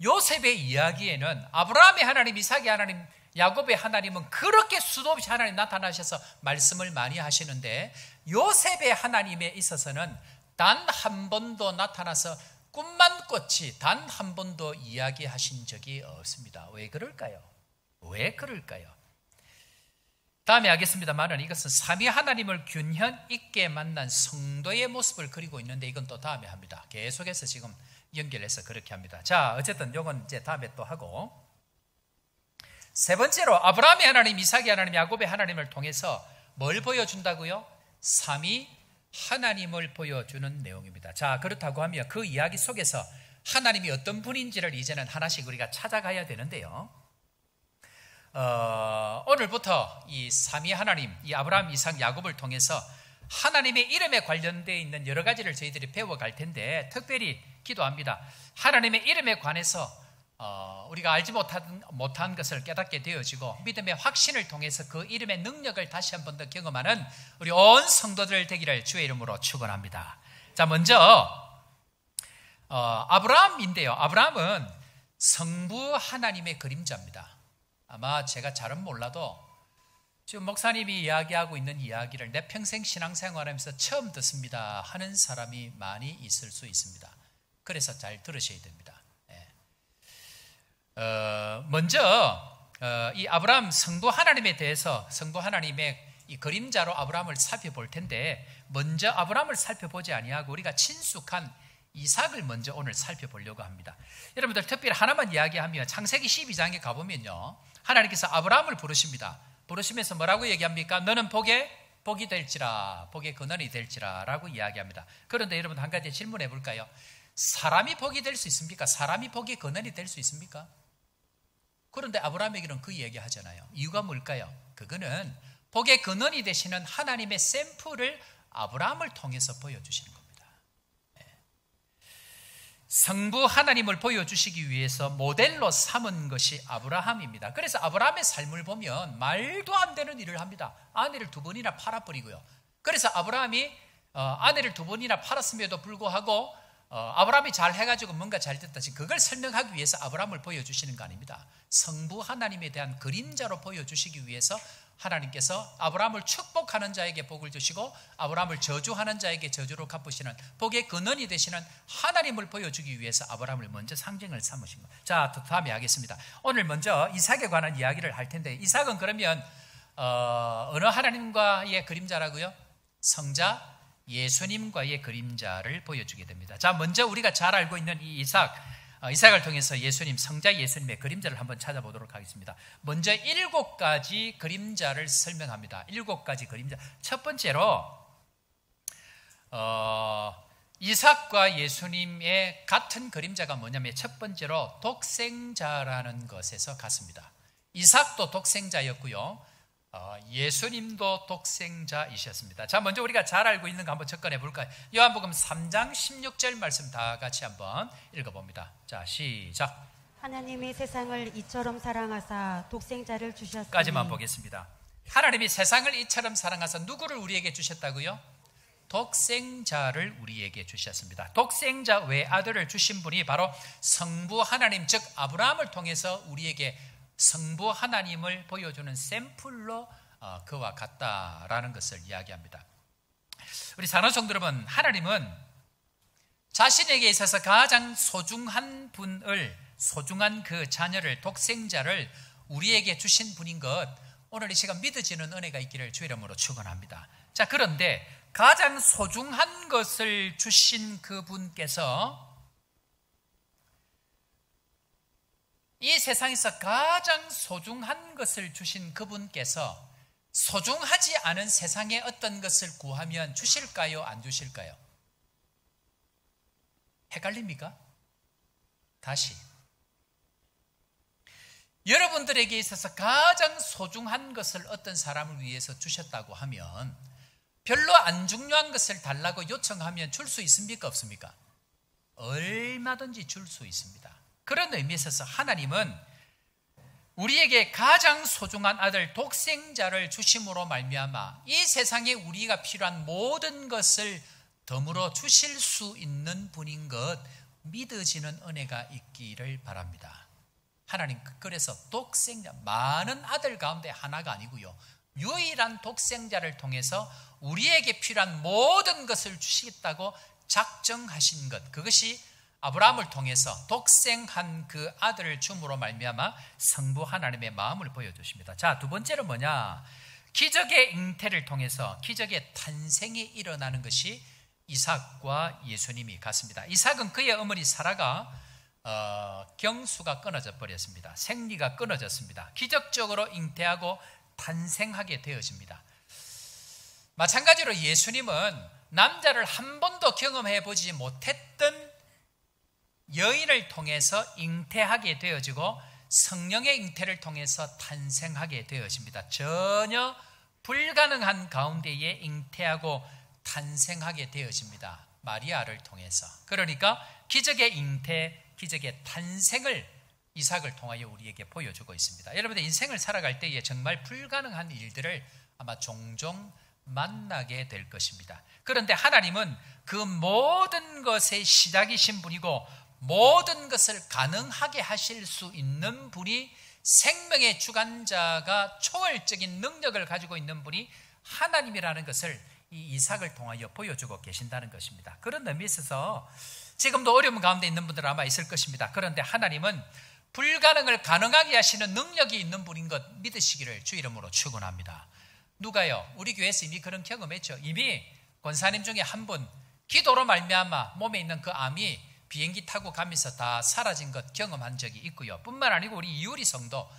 요셉의 이야기에는 아브라함의 하나님, 이삭의 하나님, 야곱의 하나님은 그렇게 수도 없이 하나님 나타나셔서 말씀을 많이 하시는데 요셉의 하나님에 있어서는 단 한 번도 나타나서 꿈만 꿨지 단 한 번도 이야기하신 적이 없습니다. 왜 그럴까요? 왜 그럴까요? 다음에 하겠습니다만은 이것은 삼위 하나님을 균형 있게 만난 성도의 모습을 그리고 있는데 이건 또 다음에 합니다. 계속해서 지금 연결해서 그렇게 합니다. 자, 어쨌든 이건 이제 다음에 또 하고, 세 번째로 아브라함의 하나님, 이삭의 하나님, 야곱의 하나님을 통해서 뭘 보여준다고요? 삼위 하나님을 보여주는 내용입니다. 자, 그렇다고 하면 그 이야기 속에서 하나님이 어떤 분인지를 이제는 하나씩 우리가 찾아가야 되는데요. 오늘부터 이 삼위 하나님, 이 아브라함, 이삭, 야곱을 통해서 하나님의 이름에 관련되어 있는 여러 가지를 저희들이 배워갈 텐데 특별히 기도합니다. 하나님의 이름에 관해서 우리가 알지 못한 것을 깨닫게 되어지고 믿음의 확신을 통해서 그 이름의 능력을 다시 한 번 더 경험하는 우리 온 성도들 되기를 주의 이름으로 축원합니다. 자, 먼저 아브라함인데요. 아브라함은 성부 하나님의 그림자입니다. 아마 제가 잘은 몰라도 지금 목사님이 이야기하고 있는 이야기를 내 평생 신앙생활하면서 처음 듣습니다 하는 사람이 많이 있을 수 있습니다. 그래서 잘 들으셔야 됩니다. 먼저 이 아브라함 성부 하나님에 대해서 성부 하나님의 이 그림자로 아브라함을 살펴볼 텐데 먼저 아브라함을 살펴보지 아니하고 우리가 친숙한 이삭을 먼저 오늘 살펴보려고 합니다. 여러분들 특별히 하나만 이야기하면 창세기 12장에 가보면요, 하나님께서 아브라함을 부르십니다. 부르시면서 뭐라고 얘기합니까? 너는 복이 될지라, 복의 근원이 될지라 라고 이야기합니다. 그런데 여러분 한 가지 질문해 볼까요? 사람이 복이 될 수 있습니까? 사람이 복의 근원이 될 수 있습니까? 그런데 아브라함에게는 그 얘기 하잖아요. 이유가 뭘까요? 그거는 복의 근원이 되시는 하나님의 샘플을 아브라함을 통해서 보여주시는 겁니다. 성부 하나님을 보여주시기 위해서 모델로 삼은 것이 아브라함입니다. 그래서 아브라함의 삶을 보면 말도 안 되는 일을 합니다. 아내를 2번이나 팔아버리고요. 그래서 아브라함이 아내를 2번이나 팔았음에도 불구하고 아브라함이 잘 해가지고 뭔가 잘 됐다, 그걸 설명하기 위해서 아브라함을 보여주시는 거 아닙니다. 성부 하나님에 대한 그림자로 보여주시기 위해서 하나님께서 아브라함을 축복하는 자에게 복을 주시고 아브라함을 저주하는 자에게 저주로 갚으시는 복의 근원이 되시는 하나님을 보여주기 위해서 아브라함을 먼저 상징을 삼으신 거예요. 자, 다음에 하겠습니다. 오늘 먼저 이삭에 관한 이야기를 할 텐데, 이삭은 그러면 어느 하나님과의 그림자라고요? 성자 예수님과의 그림자를 보여주게 됩니다. 자, 먼저 우리가 잘 알고 있는 이 이삭을 통해서 예수님, 성자 예수님의 그림자를 한번 찾아보도록 하겠습니다. 먼저 7가지 그림자를 설명합니다. 7가지 그림자. 첫 번째로 이삭과 예수님의 같은 그림자가 뭐냐면 첫 번째로 독생자라는 것에서 같습니다. 이삭도 독생자였고요. 예수님도 독생자이셨습니다. 자, 먼저 우리가 잘 알고 있는 거 한번 접근해 볼까요? 요한복음 3장 16절 말씀 다 같이 한번 읽어봅니다. 자, 시작. 하나님이 세상을 이처럼 사랑하사 독생자를 주셨으니. 까지만 보겠습니다. 하나님이 세상을 이처럼 사랑하사 누구를 우리에게 주셨다고요? 독생자를 우리에게 주셨습니다. 독생자 외아들을 주신 분이 바로 성부 하나님, 즉 아브라함을 통해서 우리에게 성부 하나님을 보여주는 샘플로 그와 같다라는 것을 이야기합니다. 우리 사랑하는 성도 여러분, 하나님은 자신에게 있어서 가장 소중한 분을, 소중한 그 자녀를, 독생자를 우리에게 주신 분인 것, 오늘 이 시간 믿어지는 은혜가 있기를 주의 이름으로 축원합니다. 자, 그런데 가장 소중한 것을 주신 그분께서 이 세상에서 가장 소중한 것을 주신 그분께서 소중하지 않은 세상에 어떤 것을 구하면 주실까요? 안 주실까요? 헷갈립니까? 다시. 여러분들에게 있어서 가장 소중한 것을 어떤 사람을 위해서 주셨다고 하면 별로 안 중요한 것을 달라고 요청하면 줄 수 있습니까? 없습니까? 얼마든지 줄 수 있습니다. 그런 의미에 있어서 하나님은 우리에게 가장 소중한 아들 독생자를 주심으로 말미암아 이 세상에 우리가 필요한 모든 것을 덤으로 주실 수 있는 분인 것 믿어지는 은혜가 있기를 바랍니다. 하나님 그래서 독생자, 많은 아들 가운데 하나가 아니고요, 유일한 독생자를 통해서 우리에게 필요한 모든 것을 주시겠다고 작정하신 것, 그것이 아브라함을 통해서 독생한 그 아들을 줌으로 말미암아 성부 하나님의 마음을 보여주십니다. 자, 두 번째는 뭐냐? 기적의 잉태를 통해서 기적의 탄생이 일어나는 것이 이삭과 예수님이 같습니다. 이삭은 그의 어머니 사라가 경수가 끊어져 버렸습니다. 생리가 끊어졌습니다. 기적적으로 잉태하고 탄생하게 되어집니다. 마찬가지로 예수님은 남자를 한 번도 경험해 보지 못했던 여인을 통해서 잉태하게 되어지고 성령의 잉태를 통해서 탄생하게 되어집니다. 전혀 불가능한 가운데에 잉태하고 탄생하게 되어집니다. 마리아를 통해서. 그러니까 기적의 잉태, 기적의 탄생을 이삭을 통하여 우리에게 보여주고 있습니다. 여러분들 인생을 살아갈 때에 정말 불가능한 일들을 아마 종종 만나게 될 것입니다. 그런데 하나님은 그 모든 것의 시작이신 분이고 모든 것을 가능하게 하실 수 있는 분이, 생명의 주관자가 초월적인 능력을 가지고 있는 분이 하나님이라는 것을 이 이삭을 통하여 보여주고 계신다는 것입니다. 그런 의미에 있어서 지금도 어려움 가운데 있는 분들 아마 있을 것입니다. 그런데 하나님은 불가능을 가능하게 하시는 능력이 있는 분인 것 믿으시기를 주 이름으로 축원합니다. 누가요? 우리 교회에서 이미 그런 경험했죠. 이미 권사님 중에 한 분 기도로 말미암아 몸에 있는 그 암이 비행기 타고 가면서 다 사라진 것 경험한 적이 있고요. 뿐만 아니고 우리 이유리 성도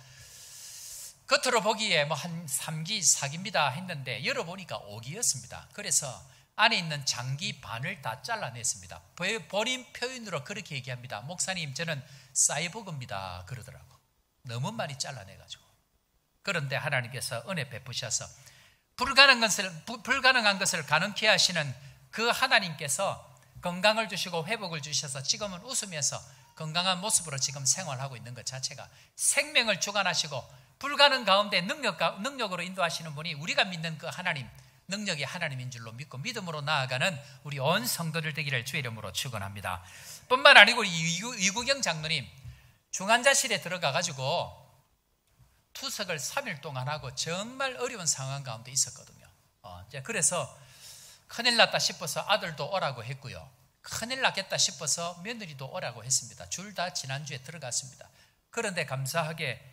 겉으로 보기에 뭐 한 3기, 4기입니다 했는데 열어보니까 5기였습니다. 그래서 안에 있는 장기 반을 다 잘라냈습니다. 본인 표현으로 그렇게 얘기합니다. 목사님, 저는 사이보그입니다 그러더라고. 너무 많이 잘라내가지고. 그런데 하나님께서 은혜 베푸셔서 불가능한 것을 가능케 하시는 그 하나님께서 건강을 주시고 회복을 주셔서 지금은 웃으면서 건강한 모습으로 지금 생활하고 있는 것 자체가, 생명을 주관하시고 불가능 가운데 능력으로 인도하시는 분이 우리가 믿는 그 하나님, 능력이 하나님인 줄로 믿고 믿음으로 나아가는 우리 온 성도들 되기를 주의 이름으로 축원합니다. 뿐만 아니고 이구경 장로님 중환자실에 들어가가지고 투석을 3일 동안 하고 정말 어려운 상황 가운데 있었거든요. 그래서 큰일 났다 싶어서 아들도 오라고 했고요. 큰일 났겠다 싶어서 며느리도 오라고 했습니다. 둘 다 지난주에 들어갔습니다. 그런데 감사하게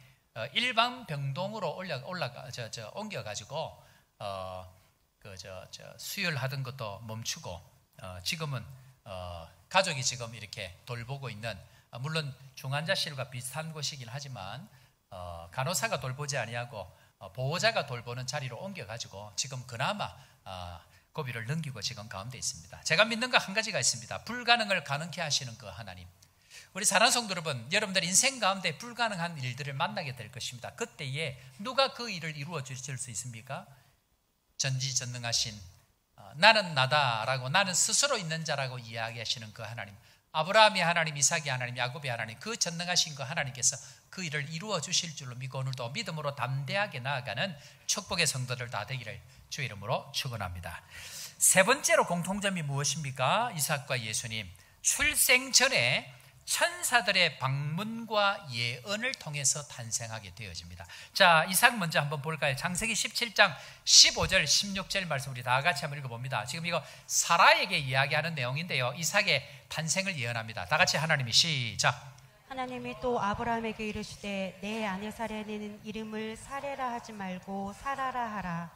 일반 병동으로 옮겨가지고 수혈하던 것도 멈추고 지금은 가족이 지금 이렇게 돌보고 있는, 물론 중환자실과 비슷한 곳이긴 하지만 간호사가 돌보지 아니하고 보호자가 돌보는 자리로 옮겨가지고 지금 그나마 고비를 넘기고 지금 가운데 있습니다. 제가 믿는 거 한 가지가 있습니다. 불가능을 가능케 하시는 그 하나님. 우리 사랑하는 성도 여러분, 여러분들 인생 가운데 불가능한 일들을 만나게 될 것입니다. 그때에 누가 그 일을 이루어 주실 수 있습니까? 전지전능하신 나는 나다라고, 나는 스스로 있는 자라고 이야기하시는 그 하나님, 아브라함의 하나님, 이삭의 하나님, 야곱의 하나님, 그 전능하신 그 하나님께서 그 일을 이루어 주실 줄로 믿고 오늘도 믿음으로 담대하게 나아가는 축복의 성도들 다 되기를 주 이름으로 축원합니다. 세 번째로 공통점이 무엇입니까? 이삭과 예수님, 출생 전에 천사들의 방문과 예언을 통해서 탄생하게 되어집니다. 자, 이삭 먼저 한번 볼까요? 창세기 17장 15절 16절 말씀 우리 다 같이 한번 읽어봅니다. 지금 이거 사라에게 이야기하는 내용인데요, 이삭의 탄생을 예언합니다. 다 같이 하나님이 시작. 하나님이 또 아브라함에게 이르시되 내 아내 사레는 이름을 사레라 하지 말고 사라라 하라.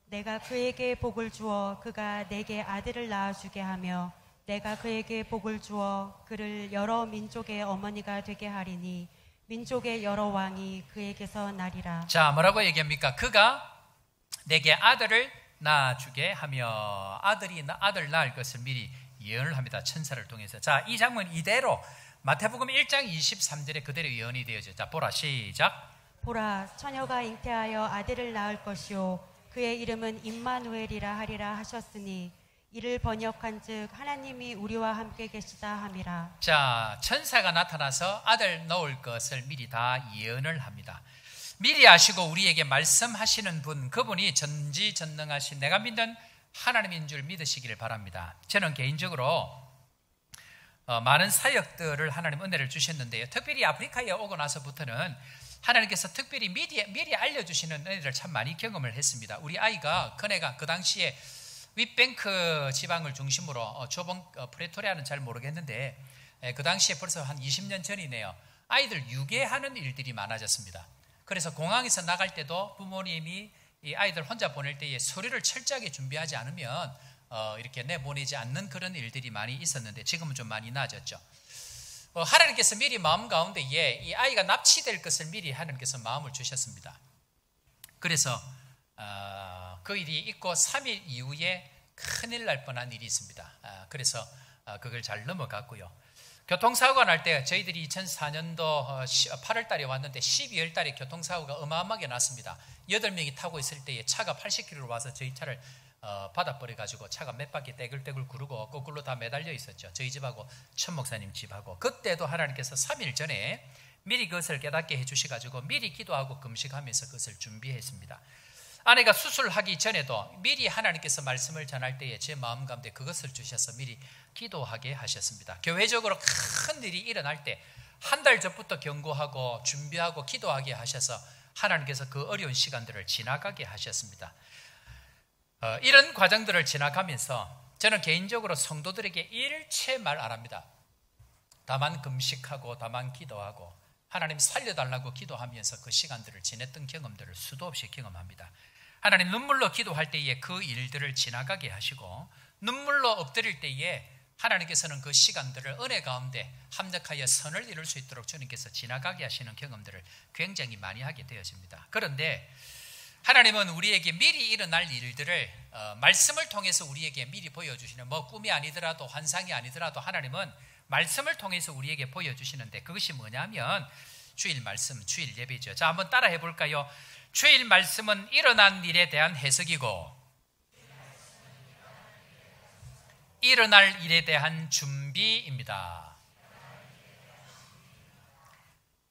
내가 그에게 복을 주어 그가 내게 아들을 낳아주게 하며 내가 그에게 복을 주어 그를 여러 민족의 어머니가 되게 하리니 민족의 여러 왕이 그에게서 나리라. 자, 뭐라고 얘기합니까? 그가 내게 아들을 낳아주게 하며 아들 낳을 것을 미리 예언을 합니다. 천사를 통해서. 자, 이 장면 이대로 마태복음 1장 23절에 그대로 예언이 되어져. 자, 보라 시작. 보라, 처녀가 잉태하여 아들을 낳을 것이요 그의 이름은 임마누엘이라 하리라 하셨으니 이를 번역한즉 하나님이 우리와 함께 계시다 함이라. 자, 천사가 나타나서 아들 낳을 것을 미리 다 예언을 합니다. 미리 아시고 우리에게 말씀하시는 분, 그분이 전지전능하신 내가 믿는 하나님인 줄 믿으시기를 바랍니다. 저는 개인적으로 많은 사역들을 하나님 은혜를 주셨는데요, 특별히 아프리카에 오고 나서부터는 하나님께서 특별히 미리 알려주시는 은혜를 참 많이 경험을 했습니다. 우리 아이가 그네가 그 당시에 윗뱅크 지방을 중심으로 조본 프레토리아는 잘 모르겠는데 그 당시에 벌써 한 20년 전이네요. 아이들 유괴하는 일들이 많아졌습니다. 그래서 공항에서 나갈 때도 부모님이 이 아이들 혼자 보낼 때에 서류를 철저하게 준비하지 않으면 이렇게 내보내지 않는 그런 일들이 많이 있었는데 지금은 좀 많이 나아졌죠. 하나님께서 미리 마음 가운데에 이 아이가 납치될 것을 미리 하나님께서 마음을 주셨습니다. 그래서 그 일이 있고 3일 이후에 큰일 날 뻔한 일이 있습니다. 그래서 그걸 잘 넘어갔고요. 교통사고가 날 때 저희들이 2004년도 8월 달에 왔는데 12월 달에 교통사고가 어마어마하게 났습니다. 8명이 타고 있을 때에 차가 80km로 와서 저희 차를 받아버려가지고 차가 몇 바퀴 떼글떼글 구르고 거꾸로 다 매달려 있었죠. 저희 집하고 천 목사님 집하고. 그때도 하나님께서 3일 전에 미리 그것을 깨닫게 해주셔가지고 미리 기도하고 금식하면서 그것을 준비했습니다. 아내가 수술하기 전에도 미리 하나님께서 말씀을 전할 때에 제 마음 가운데 그것을 주셔서 미리 기도하게 하셨습니다. 교회적으로 큰 일이 일어날 때 한 달 전부터 경고하고 준비하고 기도하게 하셔서 하나님께서 그 어려운 시간들을 지나가게 하셨습니다. 이런 과정들을 지나가면서 저는 개인적으로 성도들에게 일체 말 안 합니다. 다만 금식하고 다만 기도하고 하나님 살려달라고 기도하면서 그 시간들을 지냈던 경험들을 수도 없이 경험합니다. 하나님 눈물로 기도할 때에 그 일들을 지나가게 하시고 눈물로 엎드릴 때에 하나님께서는 그 시간들을 은혜 가운데 합력하여 선을 이룰 수 있도록 주님께서 지나가게 하시는 경험들을 굉장히 많이 하게 되어집니다. 그런데 하나님은 우리에게 미리 일어날 일들을 말씀을 통해서 우리에게 미리 보여주시는, 뭐 꿈이 아니더라도 환상이 아니더라도 하나님은 말씀을 통해서 우리에게 보여주시는데 그것이 뭐냐면 주일 말씀, 주일 예배죠. 자, 한번 따라 해볼까요? 주일 말씀은 일어난 일에 대한 해석이고 일어날 일에 대한 준비입니다.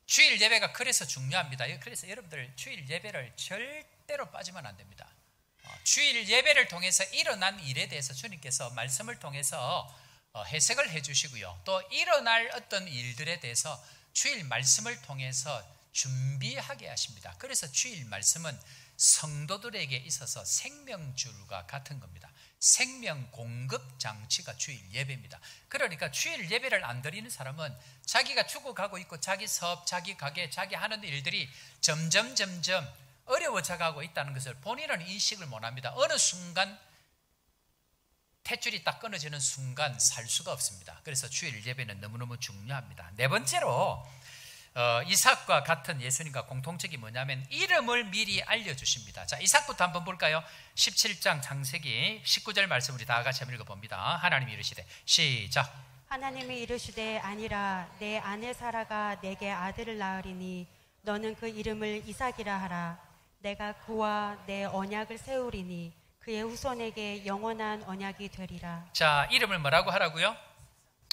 주일 예배가 그래서 중요합니다. 그래서 여러분들 주일 예배를 절대로 빠지면 안 됩니다. 주일 예배를 통해서 일어난 일에 대해서 주님께서 말씀을 통해서 해석을 해주시고요. 또 일어날 어떤 일들에 대해서 주일 말씀을 통해서 준비하게 하십니다. 그래서 주일 말씀은 성도들에게 있어서 생명줄과 같은 겁니다. 생명 공급 장치가 주일 예배입니다. 그러니까 주일 예배를 안 드리는 사람은 자기가 죽어가고 있고 자기 사업, 자기 가게, 자기 하는 일들이 점점 어려워져가고 있다는 것을 본인은 인식을 못합니다. 어느 순간 탯줄이 딱 끊어지는 순간 살 수가 없습니다. 그래서 주일 예배는 너무너무 중요합니다. 네 번째로 이삭과 같은 예수님과 공통점이 뭐냐면 이름을 미리 알려주십니다. 자, 이삭부터 한번 볼까요? 17장 창세기 19절 말씀 우리 다 같이 한번 읽어봅니다. 하나님이 이르시되 시작. 하나님이 이르시되 아니라 내 아내 사라가 내게 아들을 낳으리니 너는 그 이름을 이삭이라 하라. 내가 그와 내 언약을 세우리니 그의 후손에게 영원한 언약이 되리라. 자, 이름을 뭐라고 하라고요?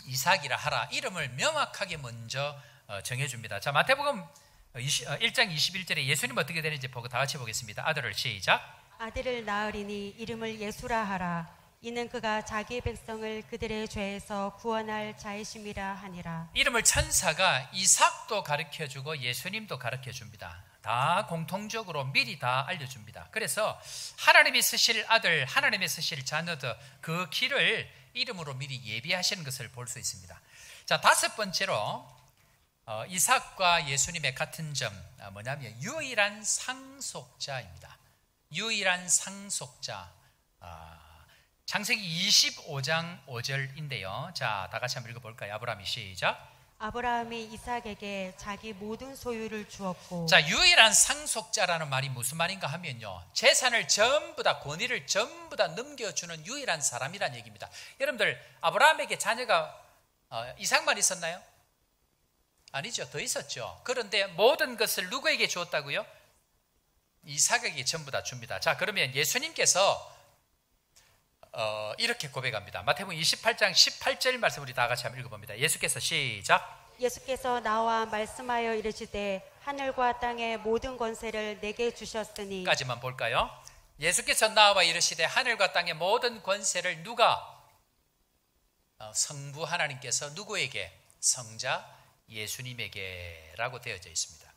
이삭이라 하라. 이름을 명확하게 먼저 정해줍니다. 자, 마태복음 1장 21절에 예수님 어떻게 되는지 보고 다 같이 보겠습니다. 아들을 시작. 아들을 낳으리니 이름을 예수라 하라. 이는 그가 자기 백성을 그들의 죄에서 구원할 자이심이라 하니라. 이름을 천사가 이삭도 가르쳐주고 예수님도 가르쳐줍니다. 다 공통적으로 미리 다 알려줍니다. 그래서 하나님이 쓰실 아들, 하나님이 쓰실 자녀들 그 길을 이름으로 미리 예비하시는 것을 볼 수 있습니다. 자, 다섯 번째로 이삭과 예수님의 같은 점 뭐냐면 유일한 상속자입니다. 유일한 상속자. 창세기 25장 5절인데요. 자, 다 같이 한번 읽어볼까요? 아브라함이 시작. 아브라함이 이삭에게 자기 모든 소유를 주었고. 자, 유일한 상속자라는 말이 무슨 말인가 하면요, 재산을 전부 다, 권위를 전부 다 넘겨주는 유일한 사람이라는 얘기입니다. 여러분들, 아브라함에게 자녀가 이삭만 있었나요? 아니죠. 더 있었죠. 그런데 모든 것을 누구에게 주었다고요? 이삭에게 전부 다 줍니다. 자, 그러면 예수님께서 이렇게 고백합니다. 마태복음 28장 18절 말씀 우리 다 같이 한번 읽어봅니다. 예수께서 시작. 예수께서 나와 말씀하여 이르시되 하늘과 땅의 모든 권세를 내게 주셨으니. 까지만 볼까요? 예수께서 나와 이르시되 하늘과 땅의 모든 권세를 누가? 성부 하나님께서 누구에게? 성자 예수님에게라고 되어져 있습니다.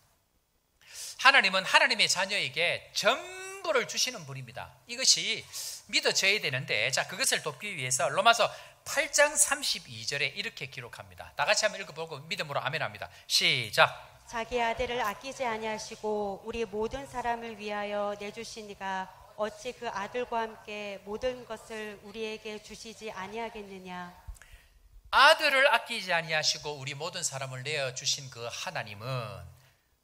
하나님은 하나님의 자녀에게 전부를 주시는 분입니다. 이것이 믿어져야 되는데, 자, 그것을 돕기 위해서 로마서 8장 32절에 이렇게 기록합니다. 다 같이 한번 읽어보고 믿음으로 아멘합니다. 시작. 자기 아들을 아끼지 아니하시고 우리 모든 사람을 위하여 내주시니가 어찌 그 아들과 함께 모든 것을 우리에게 주시지 아니하겠느냐. 아들을 아끼지 아니하시고 우리 모든 사람을 내어주신 그 하나님은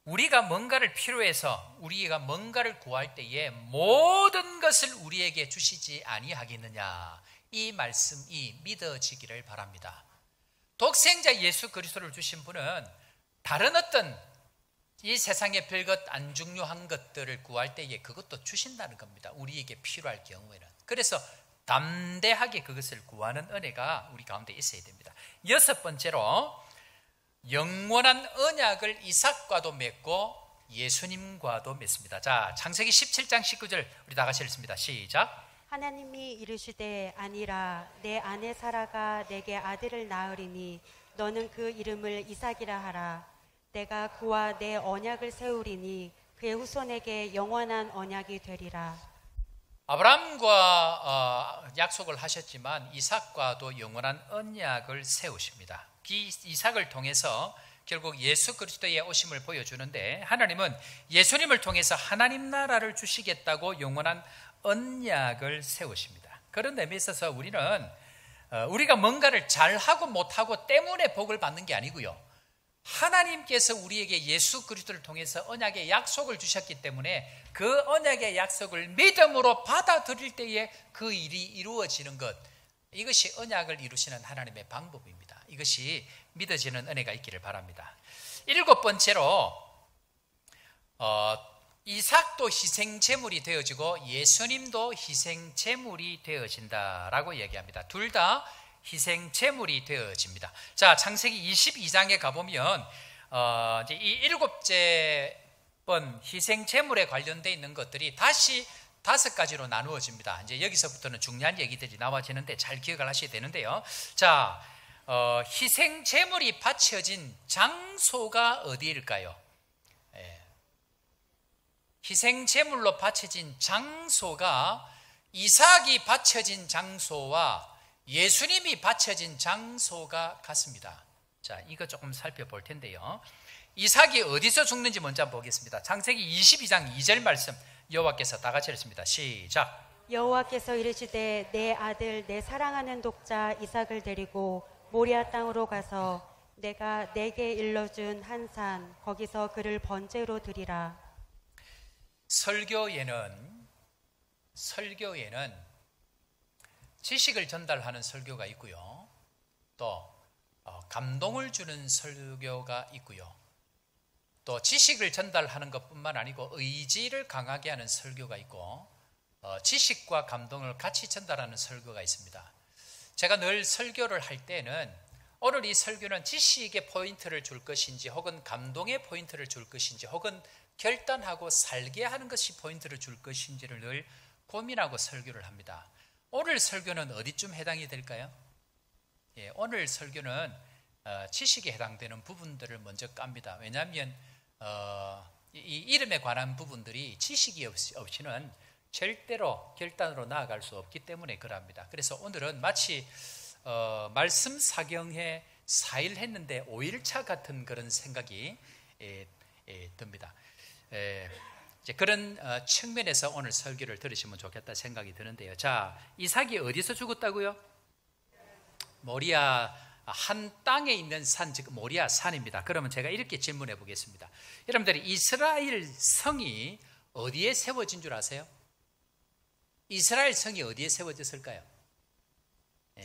우리가 뭔가를 필요해서 우리가 뭔가를 구할 때에 모든 것을 우리에게 주시지 아니하겠느냐, 이 말씀이 믿어지기를 바랍니다. 독생자 예수 그리스도를 주신 분은 다른 어떤 이 세상의 별것 안 중요한 것들을 구할 때에 그것도 주신다는 겁니다. 우리에게 필요할 경우에는. 그래서 담대하게 그것을 구하는 은혜가 우리 가운데 있어야 됩니다. 여섯 번째로 영원한 언약을 이삭과도 맺고 예수님과도 맺습니다. 자, 창세기 17장 19절 우리 다 같이 읽습니다. 시작. 하나님이 이르시되 아니라 내 아내 사라가 내게 아들을 낳으리니 너는 그 이름을 이삭이라 하라. 내가 그와 내 언약을 세우리니 그의 후손에게 영원한 언약이 되리라. 아브라함과 약속을 하셨지만 이삭과도 영원한 언약을 세우십니다. 이삭을 통해서 결국 예수 그리스도의 오심을 보여주는데, 하나님은 예수님을 통해서 하나님 나라를 주시겠다고 영원한 언약을 세우십니다. 그런 의미에 있어서 우리는 우리가 뭔가를 잘하고 못하고 때문에 복을 받는 게 아니고요, 하나님께서 우리에게 예수 그리스도를 통해서 언약의 약속을 주셨기 때문에 그 언약의 약속을 믿음으로 받아들일 때에 그 일이 이루어지는 것, 이것이 언약을 이루시는 하나님의 방법입니다. 이것이 믿어지는 은혜가 있기를 바랍니다. 일곱 번째로 이삭도 희생제물이 되어지고 예수님도 희생제물이 되어진다라고 얘기합니다. 둘 다 희생제물이 되어집니다. 자, 창세기 22장에 가보면 이제 이 일곱째 번 희생제물에 관련되어 있는 것들이 다시 5가지로 나누어집니다. 이제 여기서부터는 중요한 얘기들이 나와지는데 잘 기억을 하셔야 되는데요. 자, 희생제물이 바쳐진 장소가 어디일까요? 희생제물로 바쳐진 장소가 이삭이 바쳐진 장소와 예수님이 바쳐진 장소가 같습니다. 자, 이거 조금 살펴볼 텐데요. 이삭이 어디서 죽는지 먼저 한번 보겠습니다. 창세기 22장 2절 말씀 여호와께서 다 같이 읽습니다. 시작. 여호와께서 이르시되 내 아들 내 사랑하는 독자 이삭을 데리고 모리아 땅으로 가서 내가 내게 일러준 한 산 거기서 그를 번제로 드리라. 설교에는 지식을 전달하는 설교가 있고요. 또 감동을 주는 설교가 있고요. 또 지식을 전달하는 것뿐만 아니고 의지를 강하게 하는 설교가 있고 지식과 감동을 같이 전달하는 설교가 있습니다. 제가 늘 설교를 할 때는 오늘 이 설교는 지식의 포인트를 줄 것인지 혹은 감동의 포인트를 줄 것인지 혹은 결단하고 살게 하는 것이 포인트를 줄 것인지를 늘 고민하고 설교를 합니다. 오늘 설교는 어디쯤 해당이 될까요? 오늘 설교는 지식에 해당되는 부분들을 먼저 깝니다. 왜냐하면 이 이름에 관한 부분들이 지식이 없이는 절대로 결단으로 나아갈 수 없기 때문에 그럽니다. 그래서 오늘은 마치 말씀 사경에 4일 했는데 5일차 같은 그런 생각이 듭니다. 이제 그런 측면에서 오늘 설교를 들으시면 좋겠다 생각이 드는데요. 자, 이삭이 어디서 죽었다고요? 모리아 한 땅에 있는 산, 즉 모리아 산입니다. 그러면 제가 이렇게 질문해 보겠습니다. 여러분들이 이스라엘 성이 어디에 세워진 줄 아세요? 이스라엘 성이 어디에 세워졌을까요?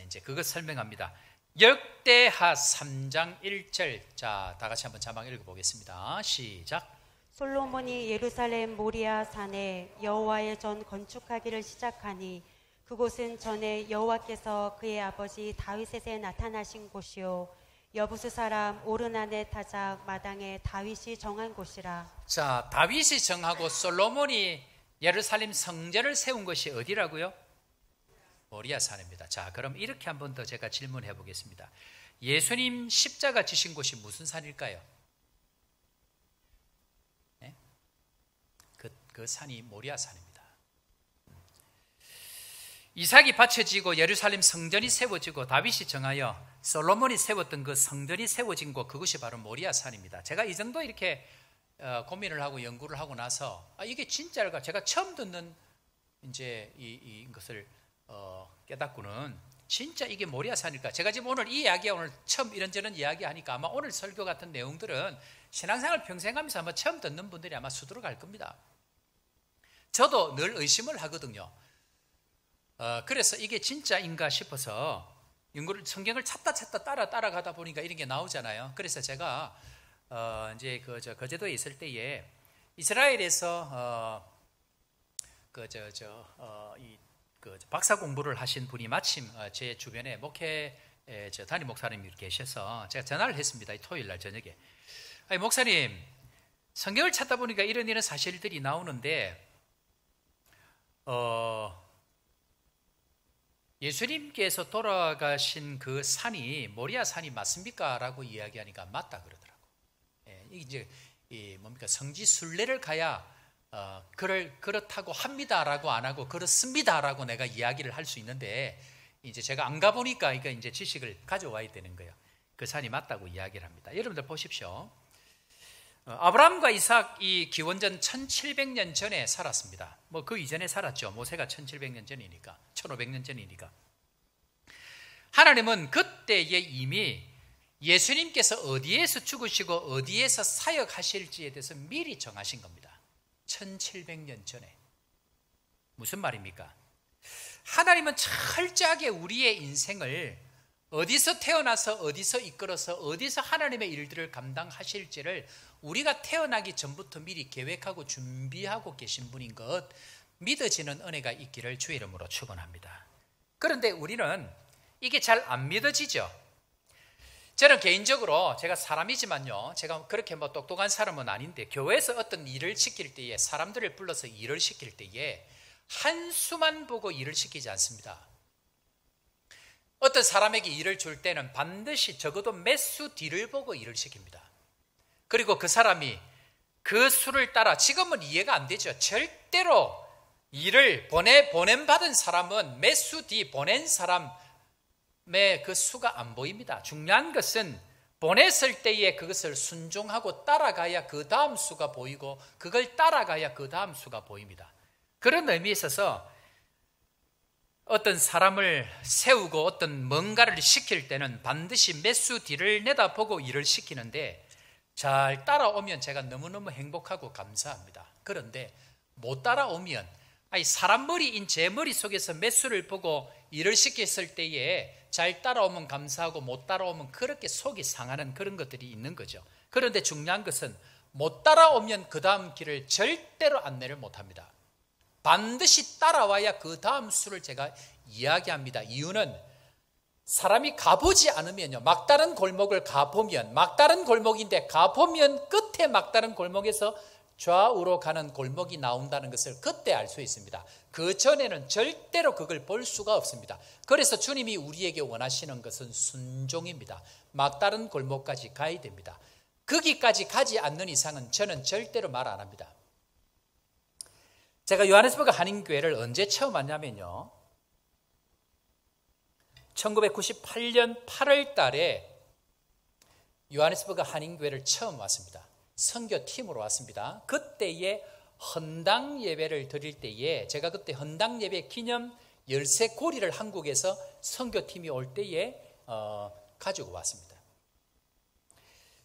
이제 그것 설명합니다. 역대하 3장 1절. 자, 다 같이 한번 자막 읽어보겠습니다. 시작. 솔로몬이 예루살렘 모리아 산에 여호와의 전 건축하기를 시작하니 그곳은 전에 여호와께서 그의 아버지 다윗에게 나타나신 곳이요 여부스 사람 오르난의 타작 마당에 다윗이 정한 곳이라. 자, 다윗이 정하고 솔로몬이 예루살렘 성전을 세운 것이 어디라고요? 모리아 산입니다. 자, 그럼 이렇게 한 번 더 제가 질문해 보겠습니다. 예수님 십자가 지신 곳이 무슨 산일까요? 네? 그 산이 모리아 산입니다. 이삭이 바쳐지고 예루살렘 성전이 세워지고 다윗이 정하여 솔로몬이 세웠던 그 성전이 세워진 곳, 그것이 바로 모리아 산입니다. 제가 이 정도 이렇게 고민을 하고 연구를 하고 나서 이게 진짜일까? 제가 처음 듣는 이제 이것을 깨닫고는 진짜 이게 모리아 산일까? 제가 지금 오늘 이 이야기가 오늘 처음 이런저런 이야기하니까 아마 오늘 설교 같은 내용들은 신앙생활 평생 하면서 아마 처음 듣는 분들이 아마 수두룩 할 겁니다. 저도 늘 의심을 하거든요. 그래서 이게 진짜인가 싶어서 연구를 성경을 찾다 따라가다 보니까 이런 게 나오잖아요. 그래서 제가 이제 거제도에 있을 때에 이스라엘에서 박사 공부를 하신 분이 마침 제 주변에 목회 담임 목사님이 계셔서 제가 전화를 했습니다. 토요일 날 저녁에. 아니, 목사님, 성경을 찾다 보니까 이런 사실들이 나오는데 예수님께서 돌아가신 그 산이 모리아 산이 맞습니까? 라고 이야기하니까 맞다 그러더라고요. 이제 뭡니까? 성지 순례를 가야 그렇다고 합니다라고 안 하고 그렇습니다라고 내가 이야기를 할 수 있는데 이제 제가 안 가보니까 이제 지식을 가져와야 되는 거예요. 그 산이 맞다고 이야기를 합니다. 여러분들 보십시오. 아브라함과 이삭이 기원전 1700년 전에 살았습니다. 뭐 그 이전에 살았죠. 모세가 1700년 전이니까 1500년 전이니까. 하나님은 그때에 이미 예수님께서 어디에서 죽으시고 어디에서 사역하실지에 대해서 미리 정하신 겁니다. 1700년 전에. 무슨 말입니까? 하나님은 철저하게 우리의 인생을 어디서 태어나서 어디서 이끌어서 어디서 하나님의 일들을 감당하실지를 우리가 태어나기 전부터 미리 계획하고 준비하고 계신 분인 것 믿어지는 은혜가 있기를 주의 이름으로 축원합니다. 그런데 우리는 이게 잘 안 믿어지죠. 저는 개인적으로 제가 사람이지만요, 제가 그렇게 뭐 똑똑한 사람은 아닌데 교회에서 어떤 일을 시킬 때에 사람들을 불러서 일을 시킬 때에 한 수만 보고 일을 시키지 않습니다. 어떤 사람에게 일을 줄 때는 반드시 적어도 몇 수 뒤를 보고 일을 시킵니다. 그리고 그 사람이 그 수를 따라, 지금은 이해가 안 되죠. 절대로 일을 보냄받은 사람은 몇 수 뒤 보낸 사람의 그 수가 안 보입니다. 중요한 것은 보냈을 때에 그것을 순종하고 따라가야 그 다음 수가 보이고 그걸 따라가야 그 다음 수가 보입니다. 그런 의미에 있어서 어떤 사람을 세우고 어떤 뭔가를 시킬 때는 반드시 매수 뒤를 내다보고 일을 시키는데 잘 따라오면 제가 너무너무 행복하고 감사합니다. 그런데 못 따라오면 사람 머리인 제 머릿속에서 매수를 보고 일을 시켰을 때에 잘 따라오면 감사하고 못 따라오면 그렇게 속이 상하는 그런 것들이 있는 거죠. 그런데 중요한 것은 못 따라오면 그 다음 길을 절대로 안내를 못합니다. 반드시 따라와야 그 다음 수를 제가 이야기합니다. 이유는 사람이 가보지 않으면요, 막다른 골목을 가보면, 막다른 골목인데 가보면 끝에 막다른 골목에서 좌우로 가는 골목이 나온다는 것을 그때 알 수 있습니다. 그 전에는 절대로 그걸 볼 수가 없습니다. 그래서 주님이 우리에게 원하시는 것은 순종입니다. 막다른 골목까지 가야 됩니다. 거기까지 가지 않는 이상은 저는 절대로 말 안 합니다. 제가 요하네스버그 한인교회를 언제 처음 왔냐면요, 1998년 8월 달에 요하네스버그 한인교회를 처음 왔습니다. 선교팀으로 왔습니다. 그때에 헌당 예배를 드릴 때에 제가 그때 헌당 예배 기념 열쇠 고리를 한국에서 선교팀이 올 때에 가지고 왔습니다.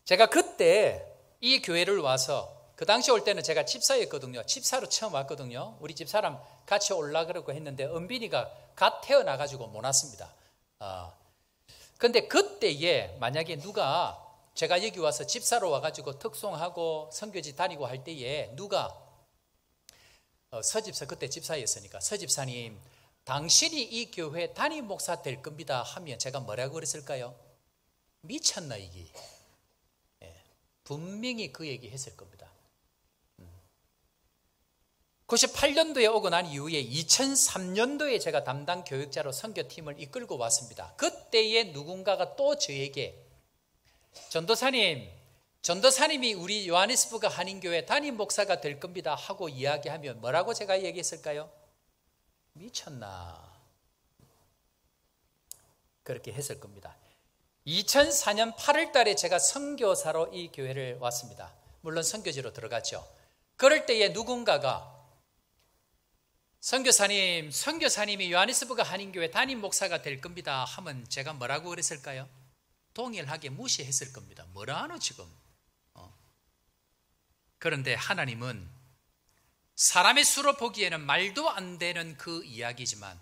제가 그때 이 교회를 와서 그 당시 올 때는 제가 집사였거든요. 집사로 처음 왔거든요. 우리 집사람 같이 올라가려고 했는데 은빈이가 갓 태어나가지고 못 왔습니다. 근데 그때에 만약에 누가 제가 여기 와서 집사로 와가지고 특송하고 선교지 다니고 할 때에 누가 서집사, 그때 집사였으니까 서집사님 당신이 이 교회 담임 목사 될 겁니다 하면 제가 뭐라고 그랬을까요? 미쳤나 이게. 분명히 그 얘기 했을 겁니다. 98년도에 오고 난 이후에 2003년도에 제가 담당 교육자로 선교팀을 이끌고 왔습니다. 그때에 누군가가 또 저에게 전도사님이 우리 요하네스버그 한인교회 담임 목사가 될 겁니다 하고 이야기하면 뭐라고 제가 얘기했을까요? 미쳤나. 그렇게 했을 겁니다. 2004년 8월 달에 제가 선교사로 이 교회를 왔습니다. 물론 선교지로 들어갔죠. 그럴 때에 누군가가 선교사님이 요하네스버그 한인교회 담임 목사가 될 겁니다 하면 제가 뭐라고 그랬을까요? 동일하게 무시했을 겁니다. 뭐라 하노 지금? 그런데 하나님은 사람의 수로 보기에는 말도 안 되는 그 이야기지만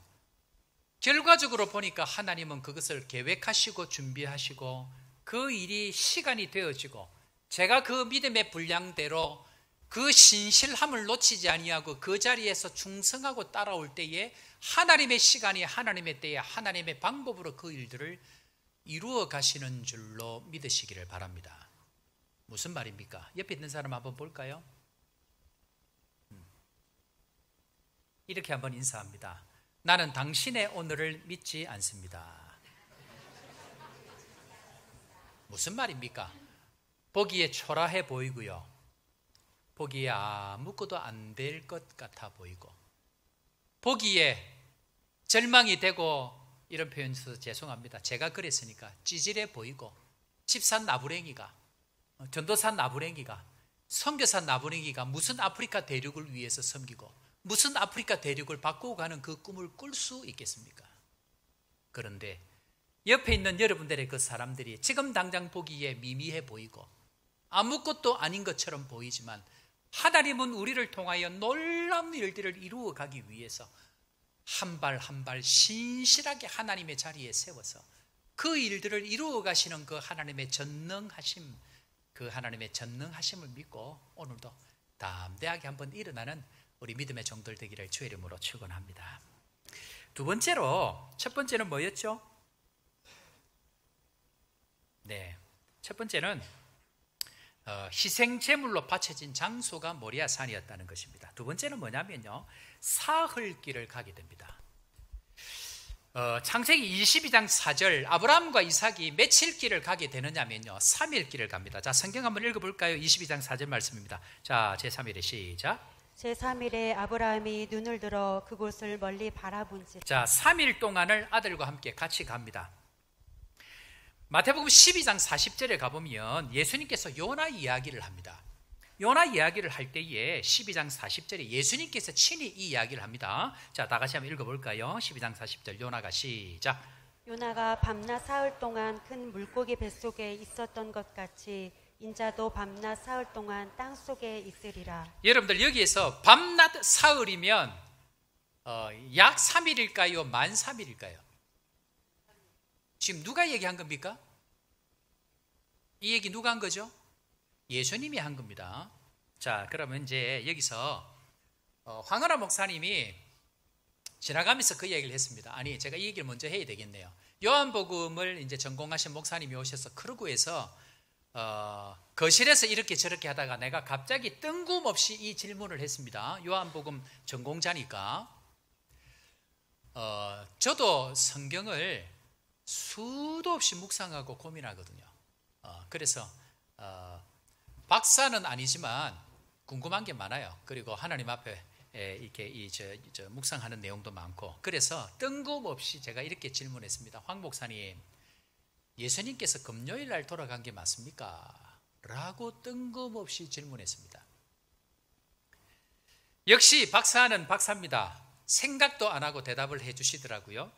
결과적으로 보니까 하나님은 그것을 계획하시고 준비하시고 그 일이 시간이 되어지고 제가 그 믿음의 분량대로 그 신실함을 놓치지 아니하고 그 자리에서 충성하고 따라올 때에 하나님의 시간이 하나님의 때에 하나님의 방법으로 그 일들을 이루어 가시는 줄로 믿으시기를 바랍니다. 무슨 말입니까? 옆에 있는 사람 한번 볼까요? 이렇게 한번 인사합니다. 나는 당신의 오늘을 믿지 않습니다. 무슨 말입니까? 보기에 초라해 보이고요, 보기에 아무것도 안 될 것 같아 보이고, 보기에 절망이 되고, 이런 표현 써서 죄송합니다. 제가 그랬으니까 찌질해 보이고, 집산 나부랭이가, 전도산 나부랭이가, 선교산 나부랭이가 무슨 아프리카 대륙을 위해서 섬기고 무슨 아프리카 대륙을 바꾸고 가는 그 꿈을 꿀 수 있겠습니까? 그런데 옆에 있는 여러분들의 그 사람들이 지금 당장 보기에 미미해 보이고 아무것도 아닌 것처럼 보이지만 하나님은 우리를 통하여 놀라운 일들을 이루어 가기 위해서 한 발 한 발 신실하게 하나님의 자리에 세워서 그 일들을 이루어 가시는 그 하나님의 전능하심, 그 하나님의 전능하심을 믿고 오늘도 담대하게 한번 일어나는 우리 믿음의 종들 되기를 주의 이름으로 축원합니다. 두 번째로, 첫 번째는 뭐였죠? 네, 첫 번째는 희생 제물로 바쳐진 장소가 모리아산이었다는 것입니다. 두 번째는 뭐냐면요, 사흘길을 가게 됩니다. 창세기 22장 4절, 아브라함과 이삭이 며칠 길을 가게 되느냐면요, 3일 길을 갑니다. 자, 성경 한번 읽어볼까요? 22장 4절 말씀입니다. 자, 제3일에 시작. 제3일에 아브라함이 눈을 들어 그곳을 멀리 바라본지라. 자, 3일 동안을 아들과 함께 같이 갑니다. 마태복음 12장 40절에 가보면 예수님께서 요나 이야기를 합니다. 요나 이야기를 할 때에 12장 40절에 예수님께서 친히 이 이야기를 합니다. 자, 다 같이 한번 읽어볼까요? 12장 40절 요나가 시작. 요나가 밤낮 사흘 동안 큰 물고기 뱃속에 있었던 것 같이 인자도 밤낮 사흘 동안 땅속에 있으리라. 여러분들 여기에서 밤낮 사흘이면 약 3일일까요? 만 3일일까요? 지금 누가 얘기한 겁니까? 이 얘기 누가 한 거죠? 예수님이 한 겁니다. 자, 그러면 이제 여기서 황은하 목사님이 지나가면서 그 얘기를 했습니다. 아니, 제가 이 얘기를 먼저 해야 되겠네요. 요한복음을 이제 전공하신 목사님이 오셔서 크루구에서 거실에서 이렇게 저렇게 하다가 내가 갑자기 뜬금없이 이 질문을 했습니다. 요한복음 전공자니까. 저도 성경을 수도 없이 묵상하고 고민하거든요. 그래서 박사는 아니지만 궁금한 게 많아요. 그리고 하나님 앞에 이렇게 묵상하는 내용도 많고, 그래서 뜬금없이 제가 이렇게 질문했습니다. 황 목사님, 예수님께서 금요일 날 돌아간 게 맞습니까? 라고 뜬금없이 질문했습니다. 역시 박사는 박사입니다. 생각도 안 하고 대답을 해 주시더라고요.